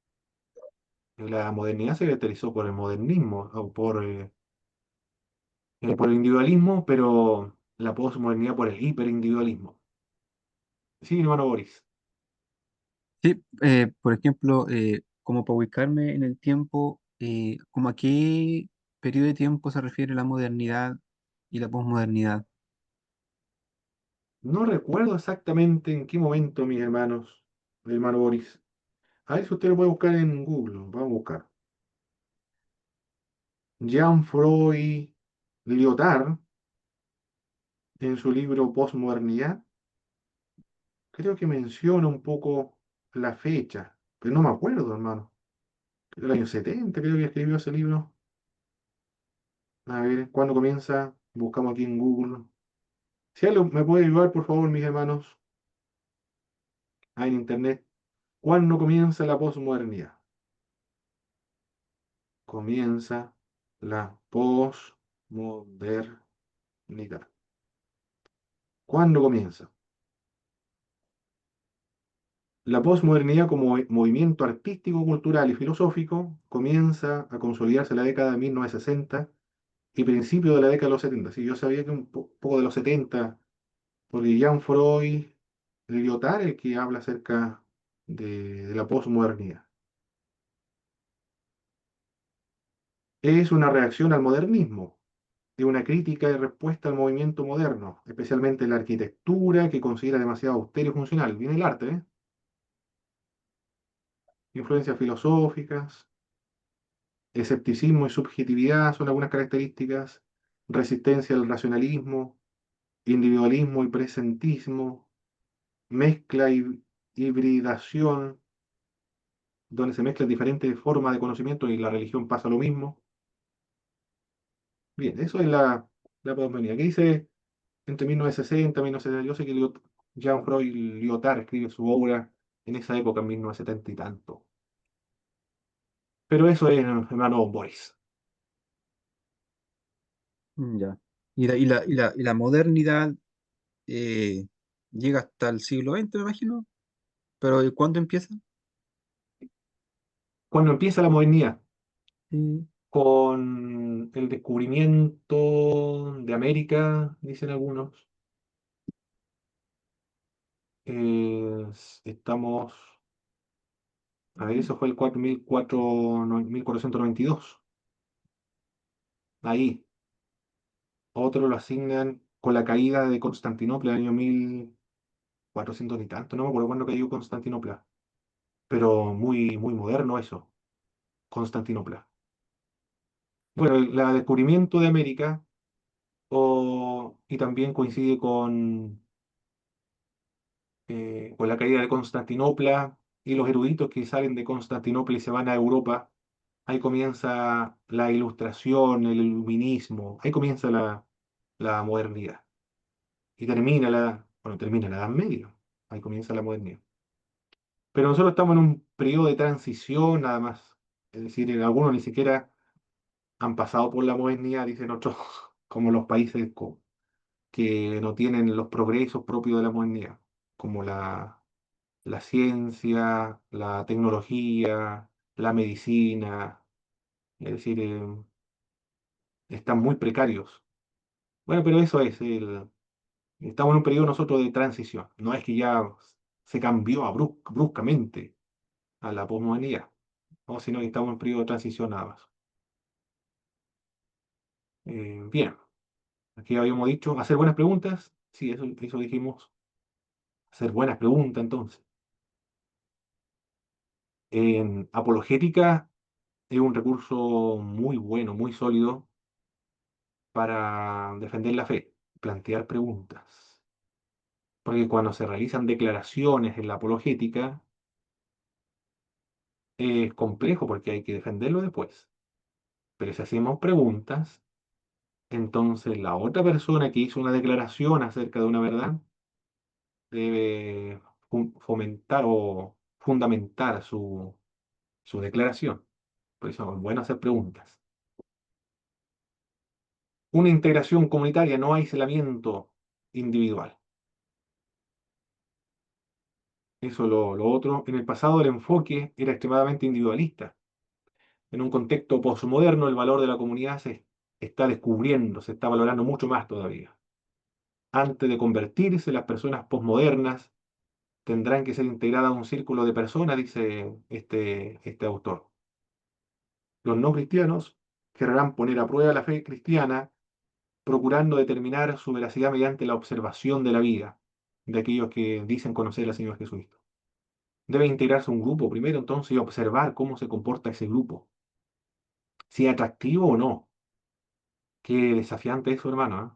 La modernidad se caracterizó por el modernismo, o por el individualismo, pero la posmodernidad por el hiperindividualismo. Sí, hermano Boris. Sí, por ejemplo, como para ubicarme en el tiempo, ¿como a qué periodo de tiempo se refiere la modernidad y la posmodernidad? No recuerdo exactamente en qué momento, mis hermanos, el hermano Boris. A ver si usted lo puede buscar en Google. Vamos a buscar. Jean-Freud Lyotard, en su libro Postmodernidad, creo que menciona un poco la fecha, pero no me acuerdo, hermano. El año 70 creo que escribió ese libro. A ver, ¿cuándo comienza? Buscamos aquí en Google. Si alguien me puede ayudar, por favor, mis hermanos, ahí en internet. ¿Cuándo comienza la posmodernidad? Comienza la posmodernidad. ¿Cuándo comienza? La posmodernidad como movimiento artístico, cultural y filosófico comienza a consolidarse en la década de 1960 y principio de la década de los 70. Sí, yo sabía que un poco de los 70, porque Jean Freud, Lyotard, el que habla acerca de la posmodernidad. Es una reacción al modernismo, es una crítica y respuesta al movimiento moderno, especialmente la arquitectura que considera demasiado austero y funcional. Viene el arte, ¿eh? Influencias filosóficas, escepticismo y subjetividad son algunas características, resistencia al racionalismo, individualismo y presentismo, mezcla y hibridación, donde se mezclan diferentes formas de conocimiento y la religión pasa lo mismo. Bien, eso es la posmodernidad. ¿Qué dice entre 1960 y 1970? Yo sé que Jean-Freud Lyotard escribe su obra en esa época, en 1970 y tanto. Pero eso es, hermano Boris. Ya. Y la modernidad eh, llega hasta el siglo XX, me imagino. Pero ¿y cuándo empieza? Cuando empieza la modernidad, Sí. con el descubrimiento de América, dicen algunos, estamos, a ver, eso fue el 1492. Ahí, otros lo asignan con la caída de Constantinopla en el año 1400 y tanto, no me acuerdo cuándo cayó Constantinopla, pero muy, muy moderno eso, Constantinopla. Bueno, el descubrimiento de América, y también coincide con la caída de Constantinopla y los eruditos que salen de Constantinopla y se van a Europa. Ahí comienza la ilustración, el iluminismo, ahí comienza la modernidad. Y termina la Edad Media, ahí comienza la modernidad. Pero nosotros estamos en un periodo de transición nada más. Es decir, algunos ni siquiera han pasado por la modernidad, dicen otros, como los países que no tienen los progresos propios de la modernidad, como la ciencia, la tecnología, la medicina, es decir, están muy precarios. Bueno, pero eso es, estamos en un periodo nosotros de transición, no es que ya se cambió bruscamente a la posmodernidad, ¿no? Sino que estamos en un periodo de transición nada más. Bien, aquí habíamos dicho hacer buenas preguntas, sí, eso dijimos, hacer buenas preguntas entonces. Apologética es un recurso muy bueno, muy sólido para defender la fe, plantear preguntas. Porque cuando se realizan declaraciones en la apologética, es complejo porque hay que defenderlo después. Pero si hacemos preguntas, entonces la otra persona que hizo una declaración acerca de una verdad debe fomentar o fundamentar su declaración. Por eso es bueno hacer preguntas. Una integración comunitaria, no aislamiento individual. Eso lo otro. En el pasado el enfoque era extremadamente individualista. En un contexto posmoderno, el valor de la comunidad se está descubriendo, se está valorando mucho más todavía. Antes de convertirse, las personas posmodernas tendrán que ser integradas a un círculo de personas, dice este autor. Los no cristianos querrán poner a prueba la fe cristiana, procurando determinar su veracidad mediante la observación de la vida de aquellos que dicen conocer al Señor Jesucristo. Debe integrarse a un grupo primero entonces y observar cómo se comporta ese grupo, si es atractivo o no. Qué desafiante eso, hermano, ¿eh?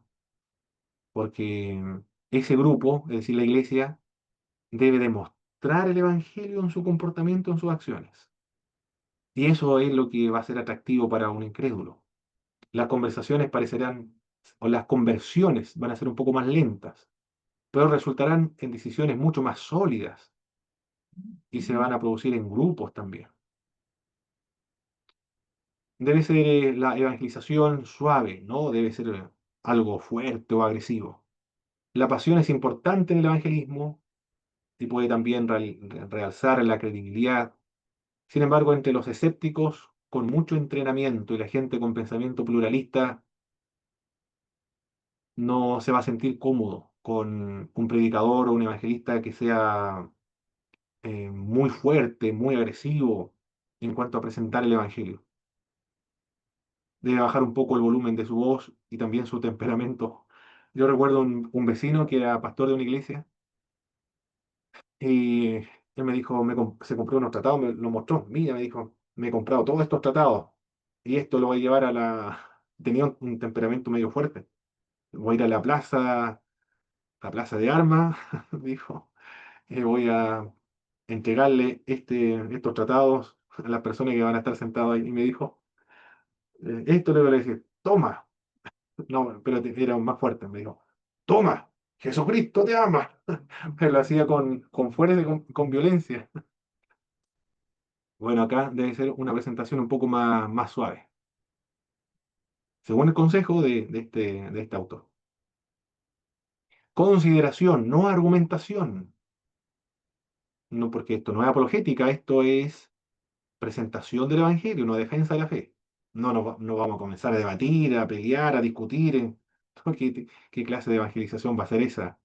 Porque ese grupo, es decir, la iglesia, debe demostrar el Evangelio en su comportamiento, en sus acciones. Y eso es lo que va a ser atractivo para un incrédulo. Las conversaciones parecerán, o las conversiones van a ser un poco más lentas, pero resultarán en decisiones mucho más sólidas y se van a producir en grupos también. Debe ser la evangelización suave, no debe ser algo fuerte o agresivo. La pasión es importante en el evangelismo y puede también realzar la credibilidad. Sin embargo, entre los escépticos con mucho entrenamiento y la gente con pensamiento pluralista no se va a sentir cómodo con un predicador o un evangelista que sea muy fuerte, muy agresivo en cuanto a presentar el evangelio. Debe bajar un poco el volumen de su voz y también su temperamento. Yo recuerdo un vecino que era pastor de una iglesia y él me dijo, se compró unos tratados, me lo mostró. Mira, me dijo, me he comprado todos estos tratados y esto lo voy a llevar a la... Tenía un temperamento medio fuerte. Voy a ir a la plaza, la plaza de armas, dijo, voy a entregarle estos tratados a las personas que van a estar sentadas ahí. Y me dijo, esto le voy a decir, toma. No, pero era más fuerte, me dijo, toma, Jesucristo te ama. Me lo hacía con fuerza y con violencia. Bueno, acá debe ser una presentación un poco más suave, según el consejo de este autor. Consideración, no argumentación. No, porque esto no es apologética, esto es presentación del Evangelio, no defensa de la fe. No vamos a comenzar a debatir, a pelear, a discutir. ¿Qué clase de evangelización va a ser esa?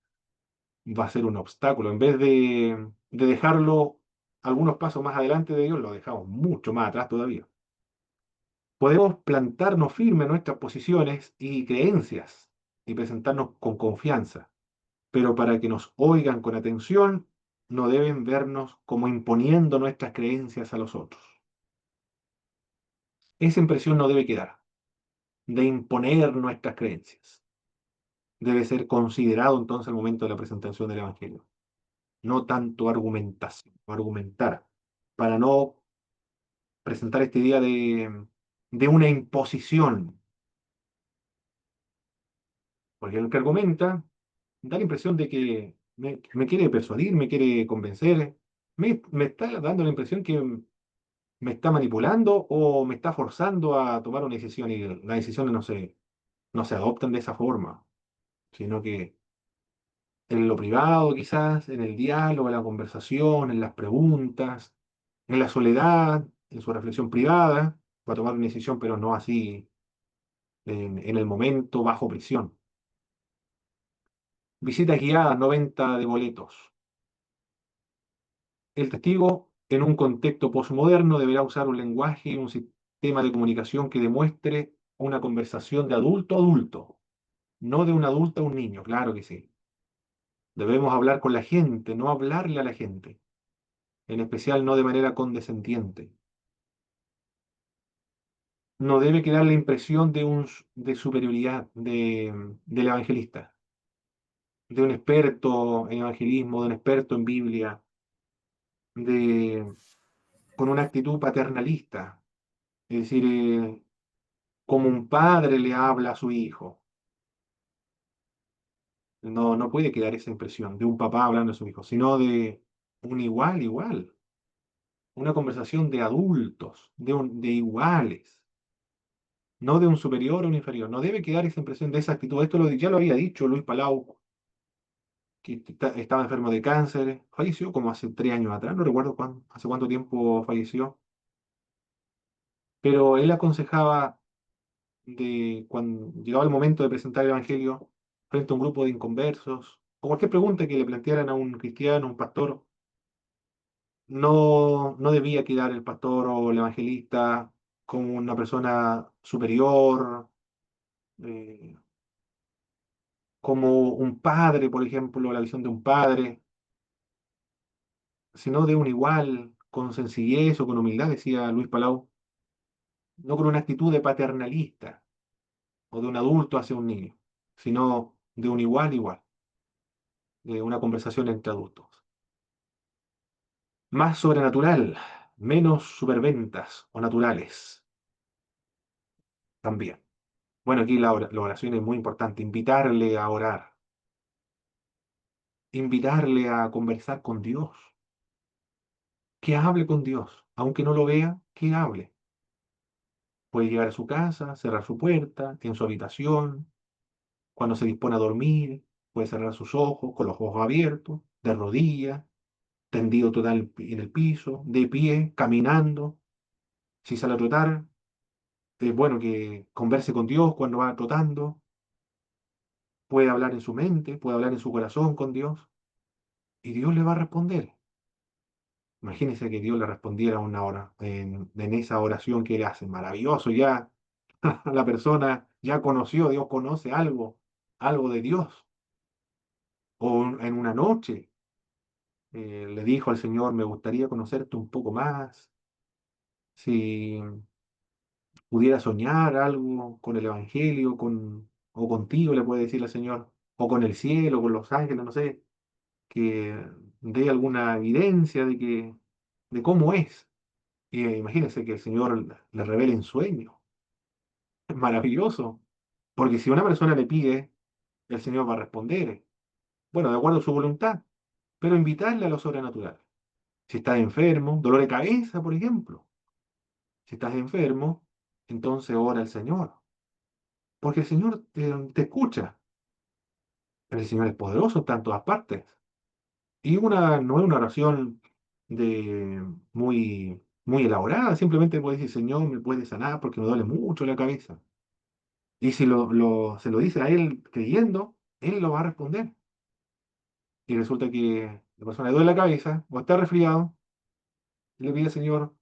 Va a ser un obstáculo. En vez de dejarlo algunos pasos más adelante de Dios, lo dejamos mucho más atrás todavía. Podemos plantarnos firmes en nuestras posiciones y creencias y presentarnos con confianza, pero para que nos oigan con atención, no deben vernos como imponiendo nuestras creencias a los otros. Esa impresión no debe quedar, de imponer nuestras creencias. Debe ser considerado entonces el momento de la presentación del Evangelio. No tanto argumentación, argumentar, para no presentar esta idea de una imposición, porque el que argumenta da la impresión de que me quiere persuadir, me quiere convencer, me está dando la impresión que me está manipulando o me está forzando a tomar una decisión y las decisiones no se adoptan de esa forma, sino que en lo privado quizás, en el diálogo, en la conversación, en las preguntas, en la soledad, en su reflexión privada, va a tomar una decisión, pero no así en el momento bajo presión. Visita guiada, no venta de boletos. El testigo, en un contexto posmoderno, deberá usar un lenguaje y un sistema de comunicación que demuestre una conversación de adulto a adulto, no de un adulto a un niño, claro que sí. Debemos hablar con la gente, no hablarle a la gente, en especial no de manera condescendiente. No debe quedar la impresión de superioridad del evangelista, de un experto en evangelismo, de un experto en Biblia, de, con una actitud paternalista, es decir, como un padre le habla a su hijo. No puede quedar esa impresión de un papá hablando a su hijo, sino de un igual, igual, una conversación de adultos, de iguales, no de un superior o un inferior. No debe quedar esa impresión de esa actitud. Esto ya lo había dicho Luis Palau, que estaba enfermo de cáncer, falleció como hace 3 años atrás, no recuerdo hace cuánto tiempo falleció, pero él aconsejaba de cuando llegaba el momento de presentar el Evangelio frente a un grupo de inconversos, o cualquier pregunta que le plantearan a un cristiano, un pastor, no debía quedar el pastor o el evangelista como una persona superior, eh, como un padre, por ejemplo, la visión de un padre, sino de un igual, con sencillez o con humildad, decía Luis Palau, no con una actitud de paternalista o de un adulto hacia un niño, sino de un igual, de una conversación entre adultos. Más sobrenatural, menos superventas o naturales también. Bueno, aquí la oración es muy importante, invitarle a orar, invitarle a conversar con Dios, que hable con Dios, aunque no lo vea, que hable. Puede llegar a su casa, cerrar su puerta, en su habitación, cuando se dispone a dormir, puede cerrar sus ojos con los ojos abiertos, de rodillas, tendido total en el piso, de pie, caminando. Si sale a trotar, es bueno que converse con Dios cuando va trotando, puede hablar en su mente, puede hablar en su corazón con Dios, y Dios le va a responder. Imagínense que Dios le respondiera una hora en esa oración que le hace. Maravilloso, ya la persona ya conoció, Dios conoce algo de Dios. O en una noche le dijo al Señor, me gustaría conocerte un poco más. Si pudiera soñar algo con el Evangelio, o contigo, le puede decir al Señor. o con el cielo, con los ángeles, no sé, que dé alguna evidencia de cómo es. Y imagínense que el Señor le revele en sueño. Es maravilloso. Porque si una persona le pide, el Señor va a responder. Bueno, de acuerdo a su voluntad, pero invitarle a lo sobrenatural. Si estás enfermo, dolor de cabeza, por ejemplo. Si estás enfermo, entonces ora al Señor. Porque el Señor te escucha. El Señor es poderoso, está en todas partes. Y no es una oración muy elaborada, simplemente puede decir, Señor, me puede sanar porque me duele mucho la cabeza. Y si se lo dice a Él creyendo, Él lo va a responder. Y resulta que la persona le duele la cabeza o está resfriado, y le pide al Señor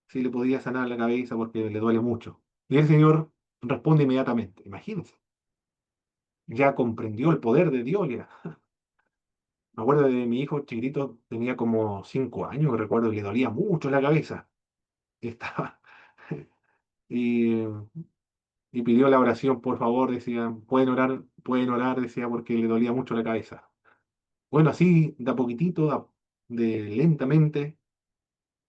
si le podía sanar la cabeza porque le duele mucho. Y el Señor responde inmediatamente. Imagínense, ya comprendió el poder de Dios. Ya. Me acuerdo de mi hijo chiquitito, tenía como 5 años, recuerdo, y le dolía mucho la cabeza. Y estaba, y, y pidió la oración, por favor, decía, pueden orar, decía, porque le dolía mucho la cabeza. Bueno, así, de a poquitito, de lentamente,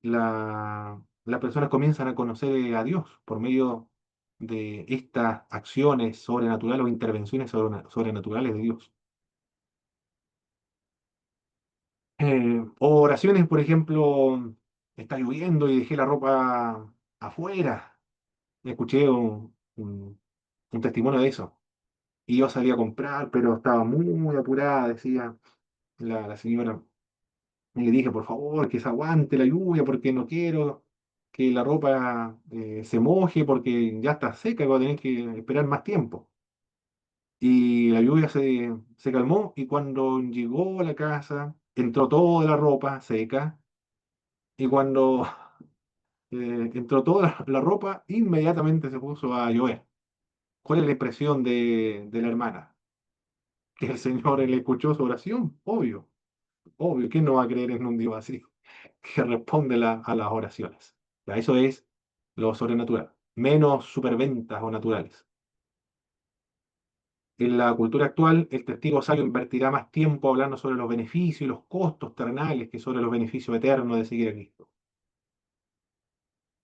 las personas comienzan a conocer a Dios por medio de estas acciones sobrenaturales o intervenciones sobrenaturales de Dios. O oraciones, por ejemplo, está lloviendo y dejé la ropa afuera. Escuché un testimonio de eso. Y yo salí a comprar, pero estaba muy apurada, decía la señora. Y le dije, por favor, que se aguante la lluvia porque no quiero que la ropa se moje porque ya está seca y voy a tener que esperar más tiempo. Y la lluvia se calmó y cuando llegó a la casa entró toda la ropa seca y cuando entró toda la ropa inmediatamente se puso a llover. ¿Cuál es la impresión de la hermana? Que el Señor le escuchó su oración, obvio, obvio. ¿Quién no va a creer en un Dios así? Que responde a las oraciones. Ya, eso es lo sobrenatural, menos superventas o naturales. En la cultura actual, el testigo sabio invertirá más tiempo hablando sobre los beneficios y los costos terrenales que sobre los beneficios eternos de seguir a Cristo.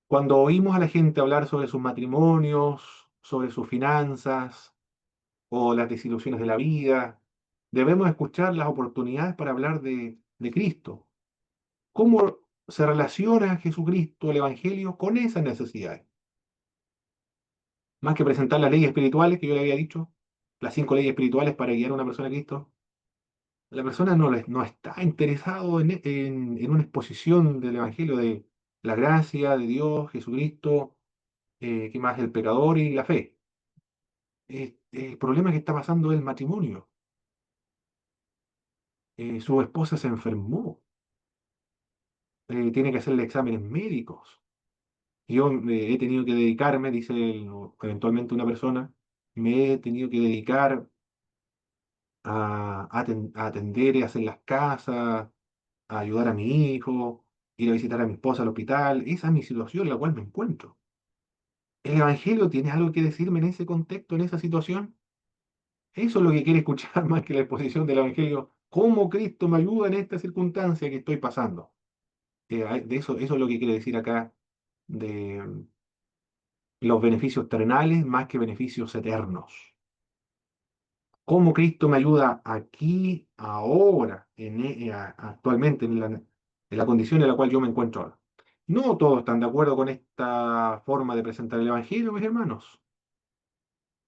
Cuando oímos a la gente hablar sobre sus matrimonios, sobre sus finanzas o las desilusiones de la vida, debemos escuchar las oportunidades para hablar de Cristo. ¿Cómo se relaciona Jesucristo, el Evangelio, con esas necesidades? Más que presentar las leyes espirituales que yo le había dicho, las 5 leyes espirituales para guiar a una persona a Cristo, la persona no está interesado en una exposición del Evangelio de la gracia de Dios, Jesucristo, ¿qué más? El pecador y la fe. El problema que está pasando es el matrimonio. Su esposa se enfermó, tiene que hacerle exámenes médicos. Yo he tenido que dedicarme, dice eventualmente una persona, me he tenido que dedicar a atender y hacer las casas, a ayudar a mi hijo, ir a visitar a mi esposa al hospital. Esa es mi situación en la cual me encuentro. ¿El Evangelio tiene algo que decirme en ese contexto, en esa situación? Eso es lo que quiere escuchar más que la exposición del Evangelio. ¿Cómo Cristo me ayuda en esta circunstancia que estoy pasando? Eso es lo que quiere decir acá de los beneficios terrenales más que beneficios eternos. ¿Cómo Cristo me ayuda aquí, ahora, actualmente, en la condición en la cual yo me encuentro ahora? No todos están de acuerdo con esta forma de presentar el Evangelio, mis hermanos.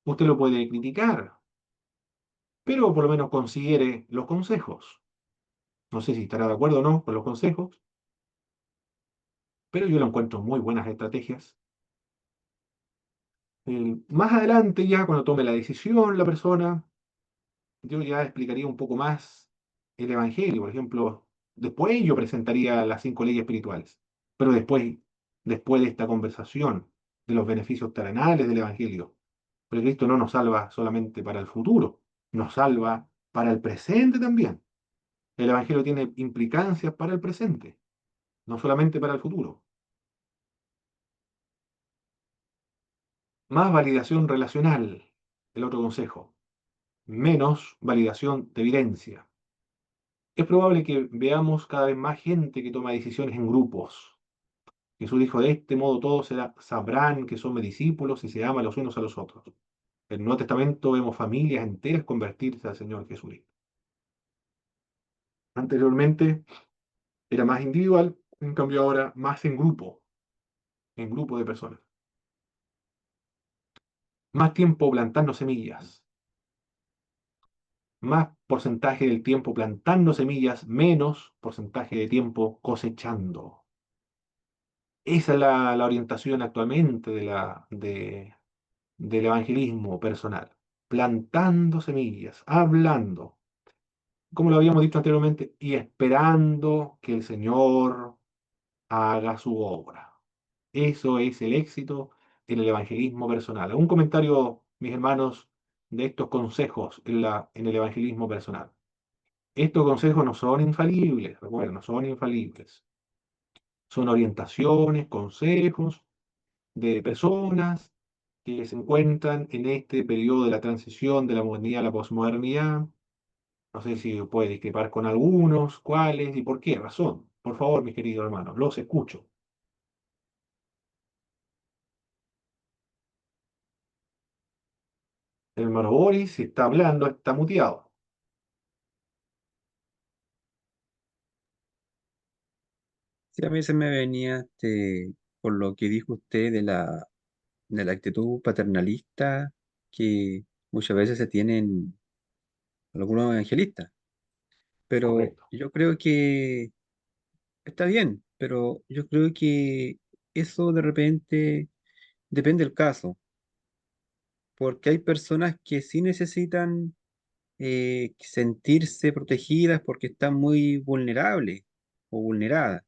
Usted lo puede criticar, pero por lo menos considere los consejos. No sé si estará de acuerdo o no con los consejos, pero yo lo encuentro muy buenas estrategias. Más adelante, ya cuando tome la decisión la persona, yo ya explicaría un poco más el Evangelio. Por ejemplo, después yo presentaría las 5 leyes espirituales, pero después de esta conversación de los beneficios terrenales del Evangelio. Pero Cristo no nos salva solamente para el futuro, nos salva para el presente también. El Evangelio tiene implicancias para el presente, no solamente para el futuro. Más validación relacional, el otro consejo. menos validación de evidencia. Es probable que veamos cada vez más gente que toma decisiones en grupos. Jesús dijo, de este modo todos sabrán que son mis discípulos y se aman los unos a los otros. En el Nuevo Testamento vemos familias enteras convertirse al Señor Jesucristo. Anteriormente era más individual, en cambio ahora más en grupo de personas. Más tiempo plantando semillas, más porcentaje del tiempo plantando semillas, menos porcentaje de tiempo cosechando. Esa es la orientación actualmente del evangelismo personal. Plantando semillas, hablando, como lo habíamos dicho anteriormente, y esperando que el Señor haga su obra. Eso es el éxito en el evangelismo personal. Un comentario, mis hermanos, de estos consejos en el evangelismo personal. Estos consejos no son infalibles, recuerden, no son infalibles. Son orientaciones, consejos de personas que se encuentran en este periodo de la transición de la modernidad a la posmodernidad. No sé si puede discrepar con algunos, cuáles y por qué razón. Por favor, mis queridos hermanos, los escucho. El hermano Boris, si está hablando, está muteado. Sí, a mí se me venía por lo que dijo usted de la actitud paternalista que muchas veces se tienen algunos evangelistas. Pero Correcto. yo creo que está bien, pero yo creo que eso de repente depende del caso, porque hay personas que sí necesitan sentirse protegidas porque están muy vulnerables o vulneradas.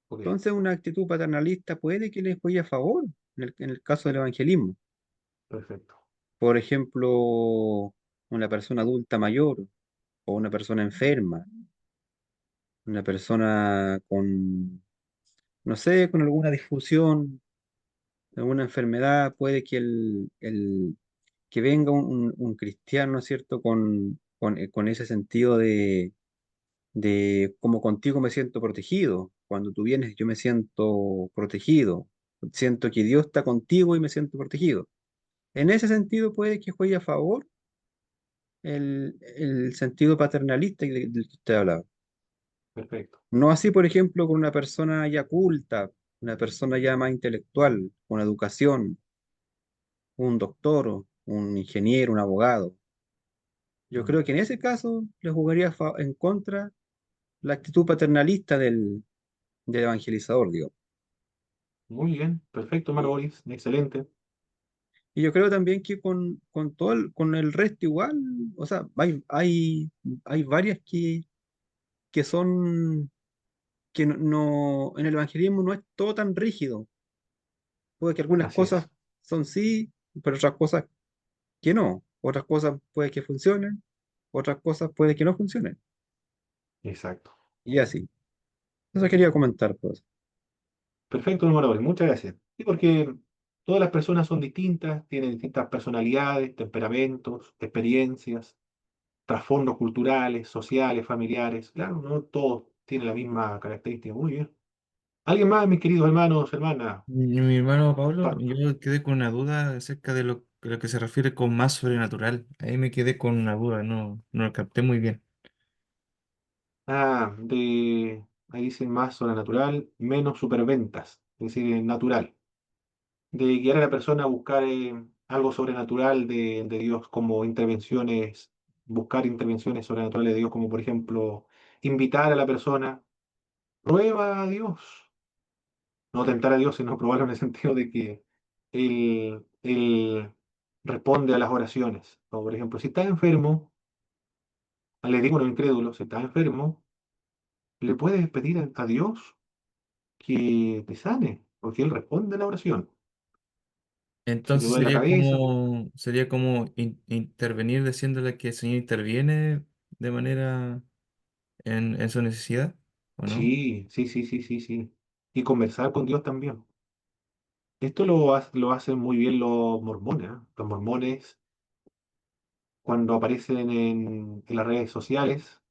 Ok, Entonces, una actitud paternalista puede que les juegue a favor en el caso del evangelismo. perfecto. Por ejemplo, una persona adulta mayor o una persona enferma, una persona con, no sé, con alguna disfunción, alguna enfermedad, puede que que venga un cristiano, ¿no es cierto?, con ese sentido de como contigo me siento protegido. Cuando tú vienes, yo me siento protegido. Siento que Dios está contigo y me siento protegido. En ese sentido puede que juegue a favor el sentido paternalista del que usted hablaba. Perfecto. No así, por ejemplo, con una persona ya culta, una persona ya más intelectual, con educación, un doctor, un ingeniero, un abogado. Yo Mm. creo que en ese caso le jugaría en contra la actitud paternalista del evangelizador, digo. Muy bien. Perfecto, hermano Y, Boris. Excelente. y yo creo también que con todo con el resto igual, o sea, hay varias que son, que en el evangelismo no es todo tan rígido. Puede que algunas Así cosas es. son sí, pero otras cosas que no. Otras cosas puede que funcionen, otras cosas puede que no funcionen. Exacto. Y así. Eso quería comentar, pues. Perfecto, hermano Boris. Muchas gracias. Sí, porque todas las personas son distintas, tienen distintas personalidades, temperamentos, experiencias, trasfondos culturales, sociales, familiares. Claro, no todos tienen la misma característica. Muy bien. ¿Alguien más, mis queridos hermanos, hermanas? Mi hermano Pablo, Pa- yo quedé con una duda acerca de lo que se refiere con más sobrenatural. Ahí me quedé con una duda, no lo capté muy bien. Ahí dicen más sobrenatural, menos superventas, es decir, natural. De guiar a la persona a buscar algo sobrenatural de Dios, como intervenciones, buscar intervenciones sobrenaturales de Dios, como por ejemplo, invitar a la persona, prueba a Dios, no tentar a Dios, sino probarlo en el sentido de que Él responde a las oraciones. Como por ejemplo, si estás enfermo, le digo a los incrédulos, si estás enfermo, le puedes pedir a Dios que te sane, porque Él responde a la oración. Si te Entonces duele la cabeza, sería como intervenir diciéndole que el Señor interviene de manera en su necesidad, ¿o no? sí, sí, sí, sí, sí, sí. Y conversar con Dios también. Esto lo hacen muy bien los mormones, ¿eh? Los mormones cuando aparecen en las redes sociales.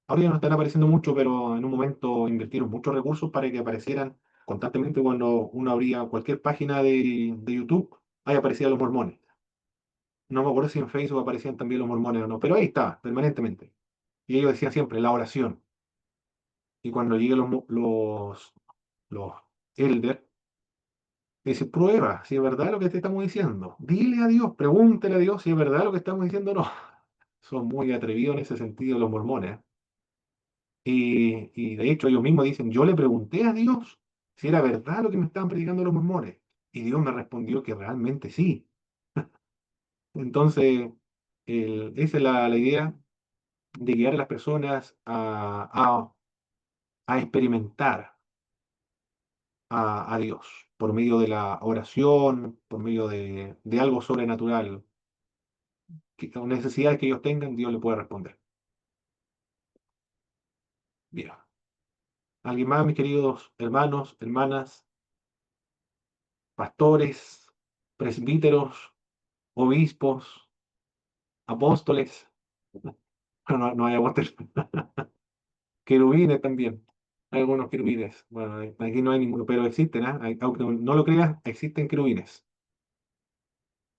Ahora ya no están apareciendo mucho, pero en un momento invirtieron muchos recursos para que aparecieran constantemente cuando uno abría cualquier página de YouTube, ahí aparecían los mormones. No me acuerdo si en Facebook aparecían también los mormones o no, pero ahí está, permanentemente. Y ellos decían siempre, la oración. Y cuando llegan los elders, dice, prueba si es verdad lo que te estamos diciendo. Dile a Dios, pregúntele a Dios si es verdad lo que estamos diciendo o no. Son muy atrevidos en ese sentido los mormones. Y de hecho ellos mismos dicen, yo le pregunté a Dios si era verdad lo que me estaban predicando los mormones. Y Dios me respondió que realmente sí. Entonces, esa es la idea de guiar a las personas a experimentar a Dios por medio de la oración, por medio de algo sobrenatural. Necesidades que ellos tengan, Dios le puede responder. Bien. ¿Alguien más, mis queridos hermanos, hermanas, pastores, presbíteros, obispos, apóstoles? No, no hay apóstoles. Querubines también. Hay algunos querubines. Bueno, aquí no hay ninguno, pero existen, ¿ah? Aunque no lo creas, existen querubines.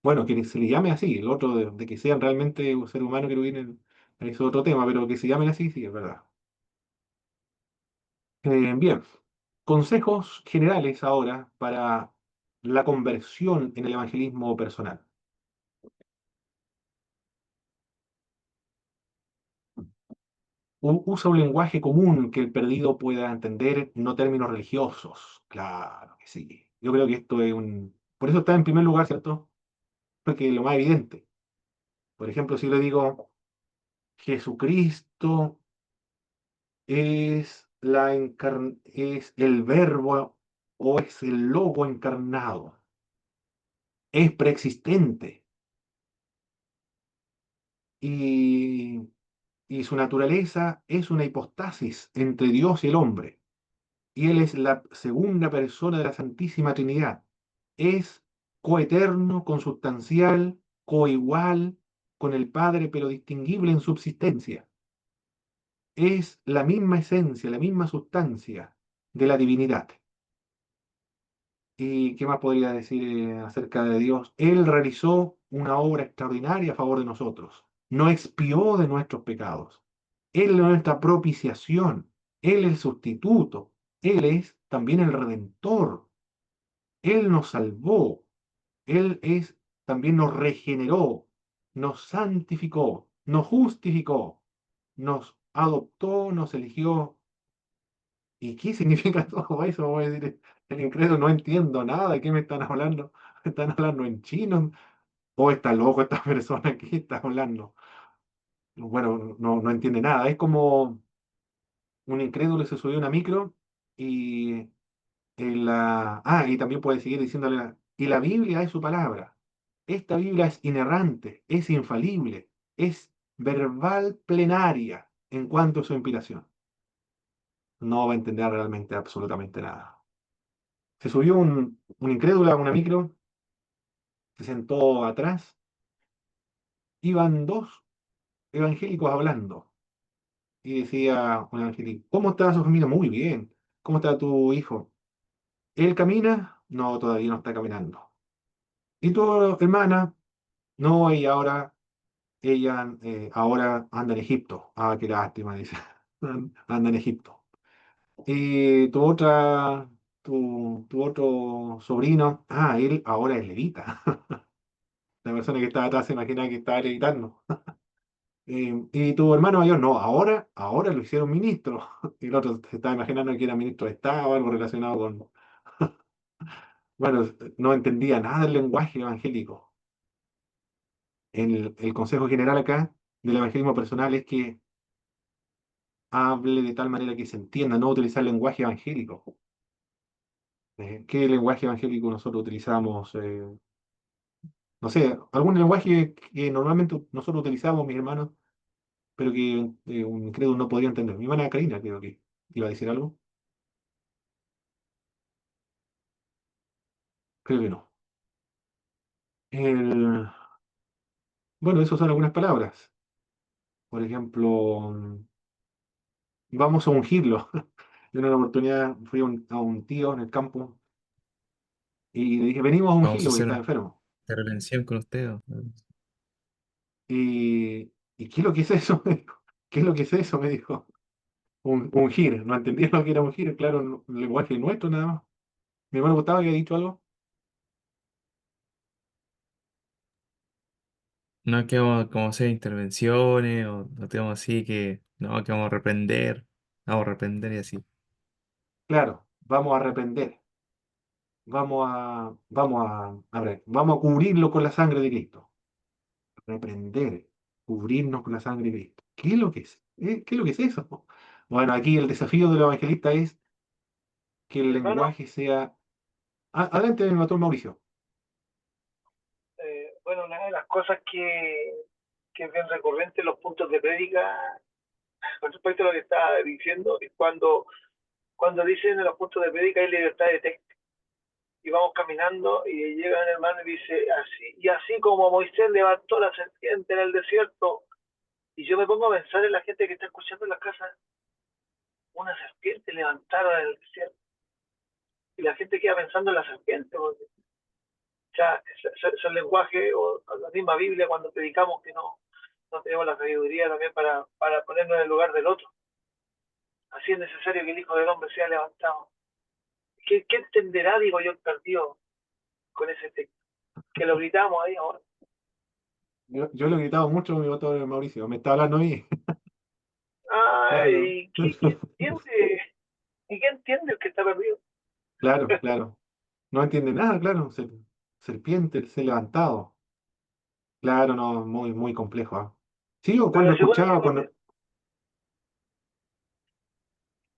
Bueno, que se les llame así, el otro de que sean realmente un ser humano querubines es otro tema, pero que se llamen así, sí, es verdad. Bien, consejos generales ahora para la conversión en el evangelismo personal. Usa un lenguaje común que el perdido pueda entender, no términos religiosos. Claro que sí. Yo creo que esto es un... Por eso está en primer lugar, ¿cierto? Porque es lo más evidente. Por ejemplo, si le digo, Jesucristo es el verbo o es el logo encarnado, es preexistente y, y su naturaleza es una hipostasis entre Dios y el hombre. Y Él es la segunda persona de la Santísima Trinidad. Es coeterno, consubstancial, coigual con el Padre, pero distinguible en subsistencia. Es la misma esencia, la misma sustancia de la divinidad. ¿Y qué más podría decir acerca de Dios? Él realizó una obra extraordinaria a favor de nosotros. No expió de nuestros pecados. Él es nuestra propiciación. Él es el sustituto. Él es también el redentor. Él nos salvó. Él es, también nos regeneró, nos santificó, nos justificó, nos adoptó, nos eligió. ¿Y qué significa todo eso? Voy a decir, el incrédulo no entiendo nada, ¿de qué me están hablando? ¿Me están hablando en chino? ¿O está loco esta persona que está hablando? Bueno, no entiende nada. Es como un incrédulo se subió a una micro y y también puede seguir diciéndole, y la Biblia es su palabra. Esta Biblia es inerrante, es infalible, es verbal plenaria en cuanto a su inspiración. No va a entender realmente absolutamente nada. Se subió un incrédulo a una micro, se sentó atrás, iban dos evangélicos hablando. Y decía un evangélico, ¿cómo está su familia? Muy bien. ¿Cómo está tu hijo? ¿Él camina? No, todavía no está caminando. ¿Y tu hermana? No, ella ahora anda en Egipto. Ah, qué lástima, dice. Anda en Egipto. Y tu otro sobrino, él ahora es levita. La persona que estaba atrás se imagina que estaba levitando. Y tu hermano mayor, no, ahora lo hicieron ministro. Y el otro se estaba imaginando que era ministro de Estado o algo relacionado con... Bueno, no entendía nada del lenguaje evangélico. El consejo general acá del evangelismo personal es que hable de tal manera que se entienda, no utilizar lenguaje evangélico. ¿Qué lenguaje evangélico nosotros utilizamos? No sé, algún lenguaje que normalmente nosotros utilizamos, mis hermanos, pero que un incrédulo no podría entender. Mi hermana Karina creo que iba a decir algo. Creo que no. El- Bueno, esas son algunas palabras. Por ejemplo, vamos a ungirlo. Yo en una oportunidad fui a un tío en el campo y le dije, venimos a Vamos a ungirlo porque hacer estaba una enfermo. intervención con usted. ¿O? ¿Y qué es lo que es eso? Me dijo. ¿Qué es lo que es eso? Me dijo. Ungir. No entendía lo que era ungir. Claro, un lenguaje nuestro nada más. Mi hermano Gustavo había dicho algo. No es que vamos como a hacer intervenciones o no te vamos así que no, que vamos a reprender y así. Claro, vamos a arrepender. A ver, vamos a cubrirlo con la sangre de Cristo. Reprender, cubrirnos con la sangre de Cristo. ¿Qué es lo que es? ¿Qué es lo que es eso? Bueno, aquí el desafío del evangelista es que el Hermano, lenguaje sea... adelante, el doctor Mauricio. bueno, una de las cosas que es bien recurrente en los puntos de prédica, con respecto a lo que estaba diciendo, es cuando dicen en los puntos de prédica hay libertad de texto. Y vamos caminando y llega un hermano y dice así, y así como Moisés levantó la serpiente en el desierto, y yo me pongo a pensar en la gente que está escuchando en las casas, una serpiente levantaron en el desierto, y la gente queda pensando en la serpiente, porque ya es el lenguaje, o la misma Biblia cuando predicamos que no tenemos la sabiduría también para ponernos en el lugar del otro. Así es necesario que el Hijo del Hombre sea levantado. ¿Qué entenderá, digo yo, el perdido con ese texto? Que lo gritamos ahí ahora. Yo lo he gritado mucho, mi doctor Mauricio. ¿Me está hablando a mí? Claro. Ay, ¿qué entiende? ¿Y qué entiende el que está perdido? Claro, claro. No entiende nada, claro. Serpiente, se levantado. Claro, no, muy, muy complejo. ¿Ah? Sí, o cuando Pero según escuchaba, cuando...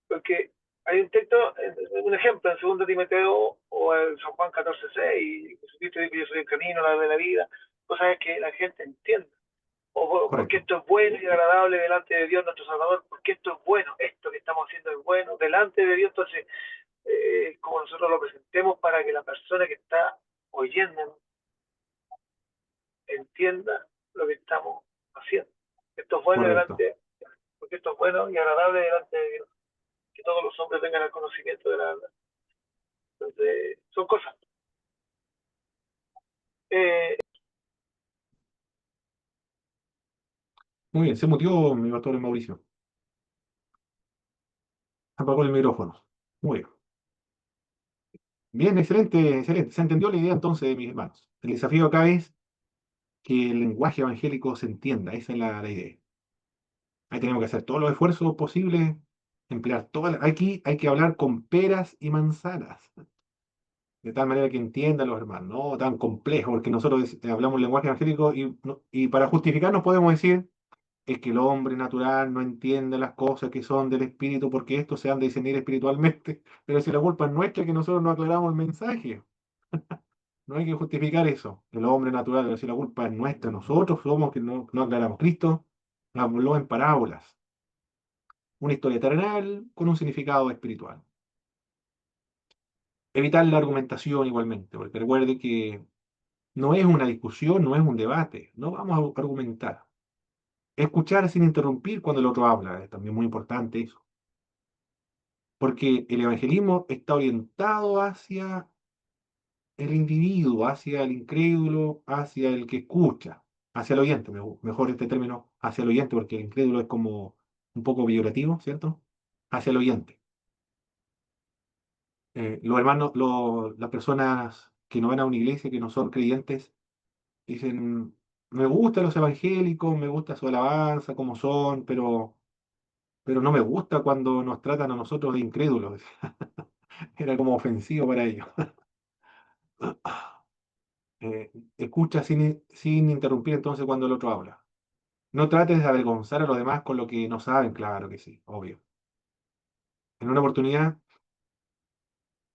porque hay un texto, un ejemplo en 2 Timoteo o en San Juan 14:6, Jesucristo dice que yo soy el camino, la de la vida, cosas que la gente entienda. O porque Correcto, esto es bueno y agradable delante de Dios nuestro Salvador, porque esto es bueno, esto que estamos haciendo es bueno delante de Dios, entonces, como nosotros lo presentemos para que la persona que está oyendo entienda lo que estamos haciendo. Esto es bueno correcto. delante, porque esto es bueno y agradable delante de Dios, que todos los hombres tengan el conocimiento de la verdad. Entonces, son cosas. Eh, Muy bien, se mutió mi doctor Mauricio. Apagó el micrófono. Muy bien. Bien, excelente, excelente. Se entendió la idea entonces, mis hermanos. El desafío acá es que el lenguaje evangélico se entienda. Esa es la idea. Ahí tenemos que hacer todos los esfuerzos posibles, emplear todas aquí hay que hablar con peras y manzanas, de tal manera que entiendan los hermanos, no tan complejo, porque nosotros hablamos lenguaje evangélico y para justificarnos podemos decir es que el hombre natural no entiende las cosas que son del espíritu porque estos se han de discernir espiritualmente, pero si la culpa es nuestra que nosotros no aclaramos el mensaje, no hay que justificar eso, el hombre natural, pero si la culpa es nuestra, nosotros somos que no aclaramos. Cristo habló en parábolas, una historia terrenal con un significado espiritual. Evitar la argumentación igualmente, porque recuerde que no es una discusión, no es un debate, no vamos a argumentar. Escuchar sin interrumpir cuando el otro habla, es también muy importante eso, porque el evangelismo está orientado hacia el individuo, hacia el incrédulo, hacia el que escucha, hacia el oyente, mejor este término, hacia el oyente, porque el incrédulo es como un poco peyorativo, ¿cierto? Hacia el oyente. Los hermanos, las personas que no van a una iglesia, que no son creyentes, dicen, me gustan los evangélicos, me gusta su alabanza, como son, pero no me gusta cuando nos tratan a nosotros de incrédulos. Era como ofensivo para ellos. Escucha sin interrumpir entonces cuando el otro habla. No trates de avergonzar a los demás con lo que no saben, claro que sí, obvio. En una oportunidad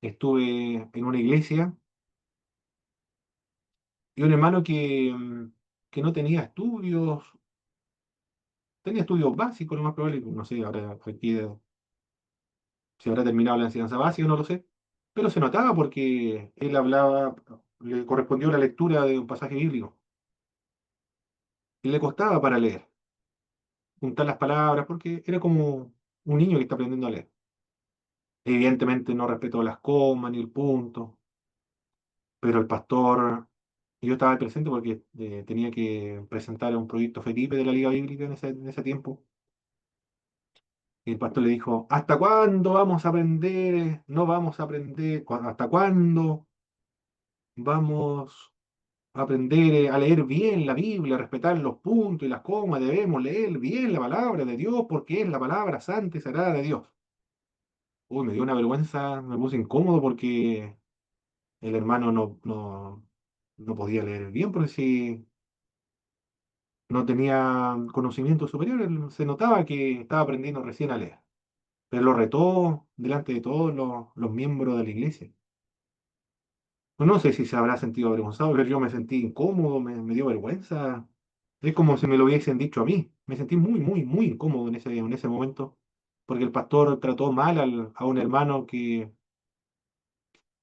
estuve en una iglesia y un hermano que no tenía estudios básicos, lo más probable, no sé, ahora aquí si habrá terminado la enseñanza básica, no lo sé, pero se notaba porque él hablaba, le correspondió la lectura de un pasaje bíblico. y le costaba para leer, juntar las palabras, porque era como un niño que está aprendiendo a leer. Evidentemente no respetó las comas ni el punto, pero el pastor, yo estaba ahí presente porque tenía que presentar un proyecto Felipe de la Liga Bíblica en ese tiempo. Y el pastor le dijo, ¿hasta cuándo vamos a aprender? No vamos a aprender. ¿Hasta cuándo vamos a aprender a leer bien la Biblia, a respetar los puntos y las comas? Debemos leer bien la palabra de Dios porque es la palabra santa y sagrada de Dios. Uy, me dio una vergüenza, me puse incómodo porque el hermano no podía leer bien porque si no tenía conocimiento superior, él se notaba que estaba aprendiendo recién a leer. Pero lo retó delante de todos los miembros de la iglesia. No sé si se habrá sentido avergonzado, pero yo me sentí incómodo, me dio vergüenza. Es como si me lo hubiesen dicho a mí. Me sentí muy, muy, muy incómodo en ese momento, porque el pastor trató mal a un hermano que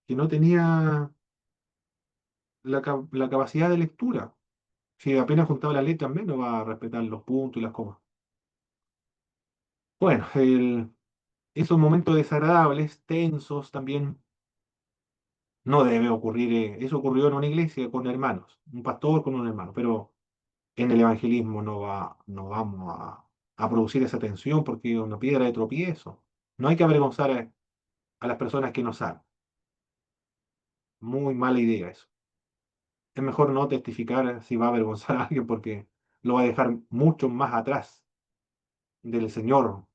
no tenía la capacidad de lectura. Si apenas juntaba las letras, menos va a respetar los puntos y las comas. Bueno, esos momentos desagradables, tensos también, no debe ocurrir. Eso ocurrió en una iglesia con hermanos, un pastor con un hermano, pero en el evangelismo no vamos a producir esa tensión porque es una piedra de tropiezo. No hay que avergonzar a las personas que no saben. Muy mala idea eso. Es mejor no testificar si va a avergonzar a alguien porque lo va a dejar mucho más atrás del Señor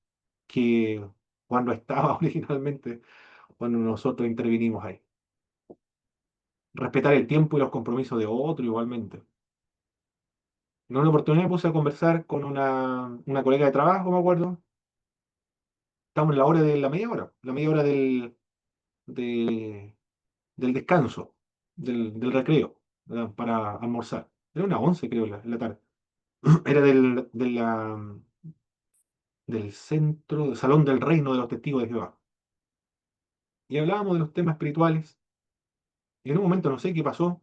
que cuando estaba originalmente, cuando nosotros intervinimos ahí. Respetar el tiempo y los compromisos de otro igualmente. En una oportunidad me puse a conversar con una colega de trabajo, me acuerdo. Estamos en la hora de la media hora de- del descanso, del recreo, ¿verdad? Para almorzar. Era una 11, creo, en la tarde. Era del centro, del Salón del Reino de los Testigos de Jehová. Y hablábamos de los temas espirituales. Y en un momento no sé qué pasó,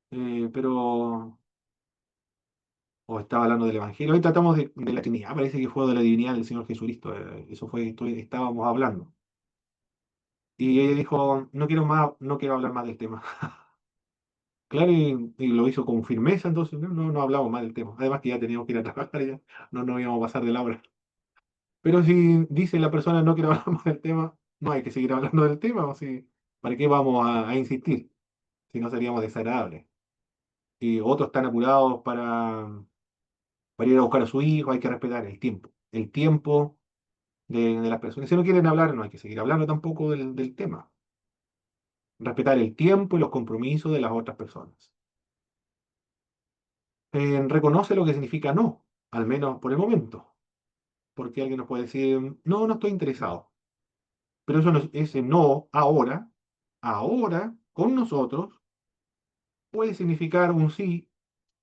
pero o estaba hablando del Evangelio. Hoy tratamos de la Trinidad, parece que fue de la divinidad del Señor Jesucristo. Eso fue, estábamos hablando. Y ella dijo, no quiero hablar más del tema. Claro, y lo hizo con firmeza, entonces no hablamos más del tema. Además que ya teníamos que ir a trabajar, ya no nos íbamos a pasar de la hora. Pero si dice la persona no quiero hablar más del tema, no hay que seguir hablando del tema, o si, ¿para qué vamos a insistir? Si no seríamos desagradables. Y otros están apurados para ir a buscar a su hijo, hay que respetar el tiempo de las personas. Si no quieren hablar, no hay que seguir hablando tampoco del tema. Respetar el tiempo y los compromisos de las otras personas. Reconoce lo que significa no, al menos por el momento, porque alguien nos puede decir, no, no estoy interesado, pero ese no ahora, con nosotros, puede significar un sí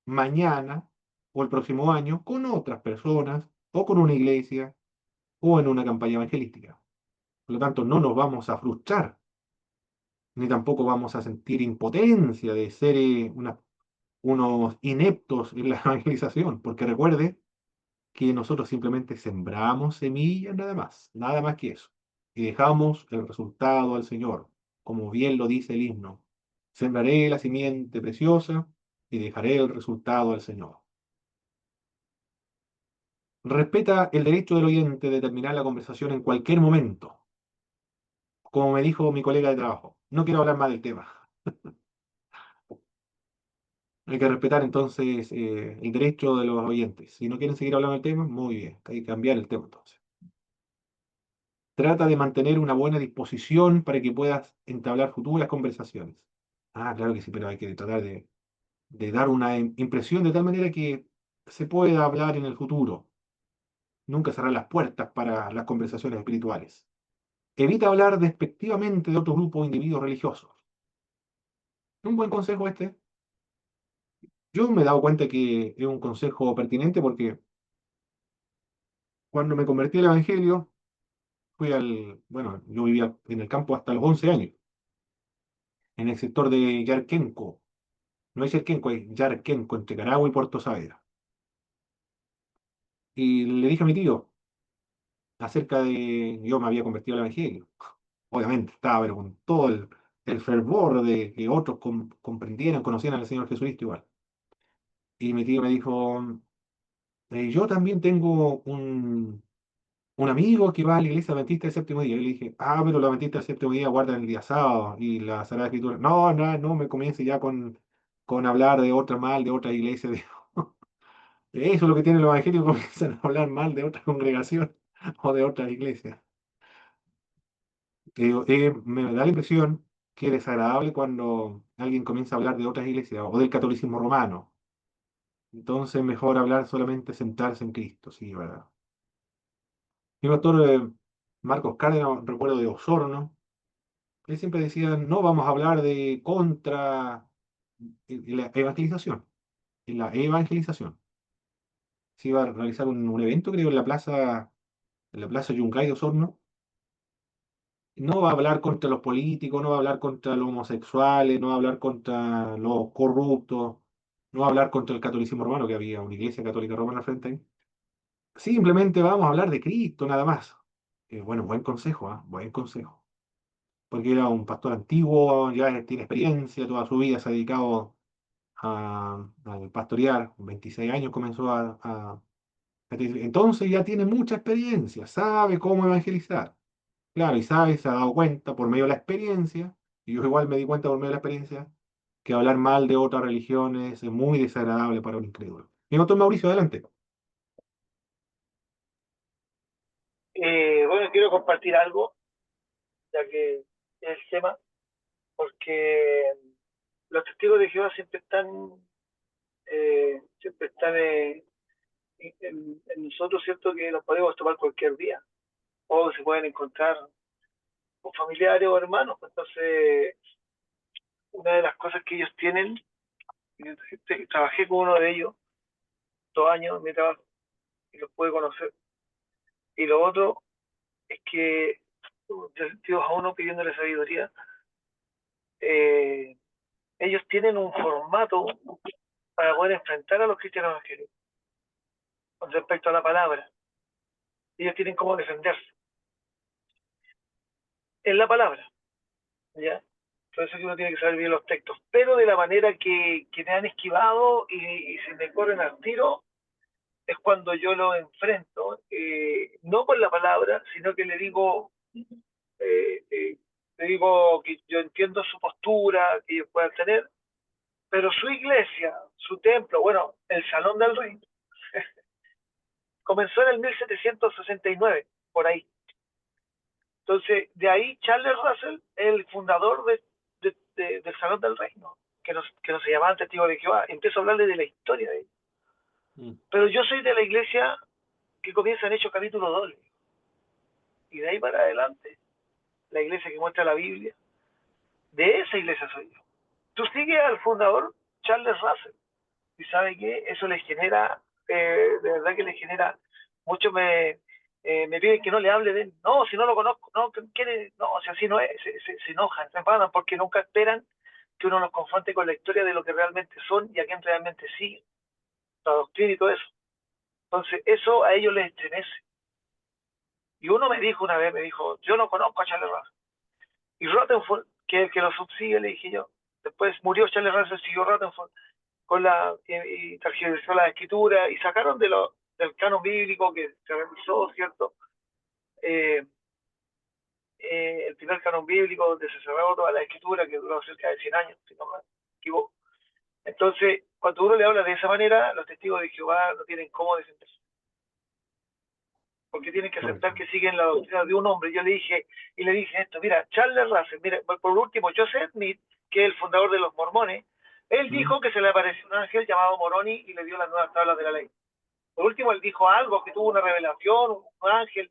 mañana o el próximo año con otras personas o con una iglesia o en una campaña evangelística. Por lo tanto, no nos vamos a frustrar, ni tampoco vamos a sentir impotencia de ser unos ineptos en la evangelización, porque recuerde que nosotros simplemente sembramos semillas nada más que eso, y dejamos el resultado al Señor, como bien lo dice el himno. Sembraré la simiente preciosa y dejaré el resultado al Señor. Respeta el derecho del oyente de terminar la conversación en cualquier momento, como me dijo mi colega de trabajo. No quiero hablar más del tema. Hay que respetar entonces el derecho de los oyentes. Si no quieren seguir hablando del tema, muy bien, hay que cambiar el tema entonces. Trata de mantener una buena disposición para que puedas entablar futuras conversaciones. Ah, claro que sí, pero hay que tratar de dar una impresión de tal manera que se pueda hablar en el futuro. Nunca cerrar las puertas para las conversaciones espirituales. Evita hablar despectivamente de otro grupo o individuos religiosos. Un buen consejo este. Yo me he dado cuenta que es un consejo pertinente porque cuando me convertí al Evangelio, bueno, yo vivía en el campo hasta los 11 años, en el sector de Yarquenco. No es Yarquenco, es Yarquenco, entre Caragua y Puerto Saavedra. Y le dije a mi tío acerca de, yo me había convertido al evangelio. Obviamente estaba, pero con todo el fervor de que otros comprendieran, conocieran al Señor Jesucristo igual. Y mi tío me dijo, yo también tengo un amigo que va a la iglesia adventista del séptimo día. Y le dije, pero los adventistas del séptimo día guardan el día sábado y la Sagrada Escritura. No, no, no me comience ya con hablar de otra mal, de otra iglesia. Eso es lo que tienen los evangélicos, comienzan a hablar mal de otra congregación o de otra iglesia. Digo, me da la impresión que es desagradable cuando alguien comienza a hablar de otras iglesias o del catolicismo romano. Entonces, mejor hablar solamente centrarse en Cristo, sí, ¿verdad? Mi pastor Marcos Cárdenas, recuerdo de Osorno, él siempre decía, no vamos a hablar de contra la evangelización, en la evangelización. Se iba a realizar un evento, creo, en la plaza Yungay de Osorno. No va a hablar contra los políticos, no va a hablar contra los homosexuales, no va a hablar contra los corruptos, no va a hablar contra el catolicismo romano, que había una iglesia católica romana al frente ahí. Simplemente vamos a hablar de Cristo, nada más. Bueno, buen consejo, ¿ah? Buen consejo. Porque era un pastor antiguo, ya tiene experiencia, toda su vida se ha dedicado al pastorear, con 26 años comenzó entonces ya tiene mucha experiencia, sabe cómo evangelizar. Claro, y sabe, se ha dado cuenta por medio de la experiencia, y yo igual me di cuenta por medio de la experiencia, que hablar mal de otras religiones es muy desagradable para un incrédulo. Mi doctor Mauricio, adelante. Bueno, quiero compartir algo, ya que es el tema, porque los testigos de Jehová siempre están en nosotros, ¿cierto? Que los podemos tomar cualquier día, o se pueden encontrar con familiares o hermanos. Entonces, una de las cosas que ellos tienen, yo trabajé con uno de ellos 2 años en mi trabajo y los pude conocer. Y lo otro es que Dios a uno pidiéndole sabiduría, eh, ellos tienen un formato para poder enfrentar a los cristianos evangélicos con respecto a la palabra. Ellos tienen cómo defenderse en la palabra, ¿ya? Por eso que uno tiene que saber bien los textos, pero de la manera que me han esquivado y se me corren al tiro, es cuando yo lo enfrento, no con la palabra, sino que eh, eh, le digo que yo entiendo su postura, que ellos puedan tener, pero su iglesia, su templo, bueno, el Salón del Rey, comenzó en el 1769, por ahí. Entonces, de ahí Charles Russell, el fundador del Salón del Reino, que no se llamaba Testigo de Jehová, empiezo a hablarle de la historia de él. Pero yo soy de la iglesia que comienza en Hechos capítulo 2, y de ahí para adelante, la iglesia que muestra la Biblia, de esa iglesia soy yo. Tú sigues al fundador Charles Russell, y sabe que eso les genera, de verdad que les genera, muchos me piden que no le hable de él. No, si no lo conozco, no, quiere, no, si así no es, se enojan, se enfadan porque nunca esperan que uno los confronte con la historia de lo que realmente son y a quién realmente siguen, la doctrina y todo eso. Entonces, eso a ellos les estremece. Y uno me dijo una vez, me dijo, yo no conozco a Charles Russell. Y Rutherford, que es el que lo subsigue, le dije yo. Después murió Charles Russell, siguió Rutherford y tergiversó la escritura y sacaron del canon bíblico que se revisó, ¿cierto? Eh, el primer canon bíblico donde se cerró toda la escritura que duró cerca de 100 años, si no me equivoco. Entonces, cuando uno le habla de esa manera, los testigos de Jehová no tienen cómo defenderse, porque tienen que aceptar Correcto. que siguen la doctrina de un hombre. Yo le dije esto, mira, Charles Russell, mira, por último, Joseph Smith, que es el fundador de los mormones, él dijo que se le apareció un ángel llamado Moroni y le dio las nuevas tablas de la ley. Por último, él dijo algo, que tuvo una revelación, un ángel,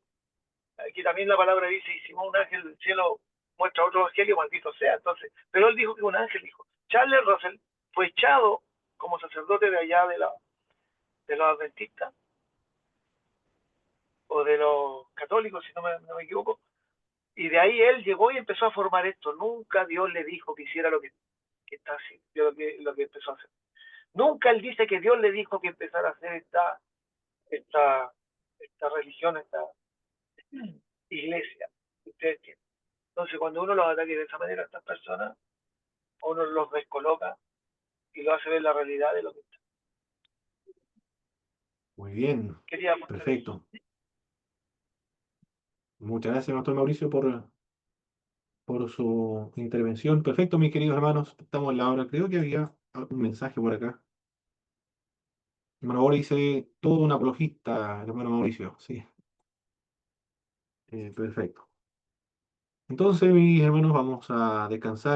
que también la palabra dice, y si un ángel del cielo muestra otro evangelio, maldito sea. Entonces, pero él dijo que un ángel dijo. Charles Russell fue echado como sacerdote de allá de los adventistas, o de los católicos, si no me equivoco, y de ahí él llegó y empezó a formar esto. Nunca Dios le dijo que hiciera que está haciendo, lo que empezó a hacer. Nunca él dice que Dios le dijo que empezara a hacer esta, esta religión, esta iglesia que ustedes tienen. Entonces, cuando uno los ataque de esa manera a estas personas, uno los descoloca y lo hace ver la realidad de lo que está. Muy bien, Quería aportar eso. perfecto. Muchas gracias, doctor Mauricio, por su intervención. Perfecto, mis queridos hermanos. Estamos en la hora. Creo que había un mensaje por acá. Hermano Boris dice, todo un apologista, hermano Mauricio. Sí, perfecto. Entonces, mis hermanos, vamos a descansar.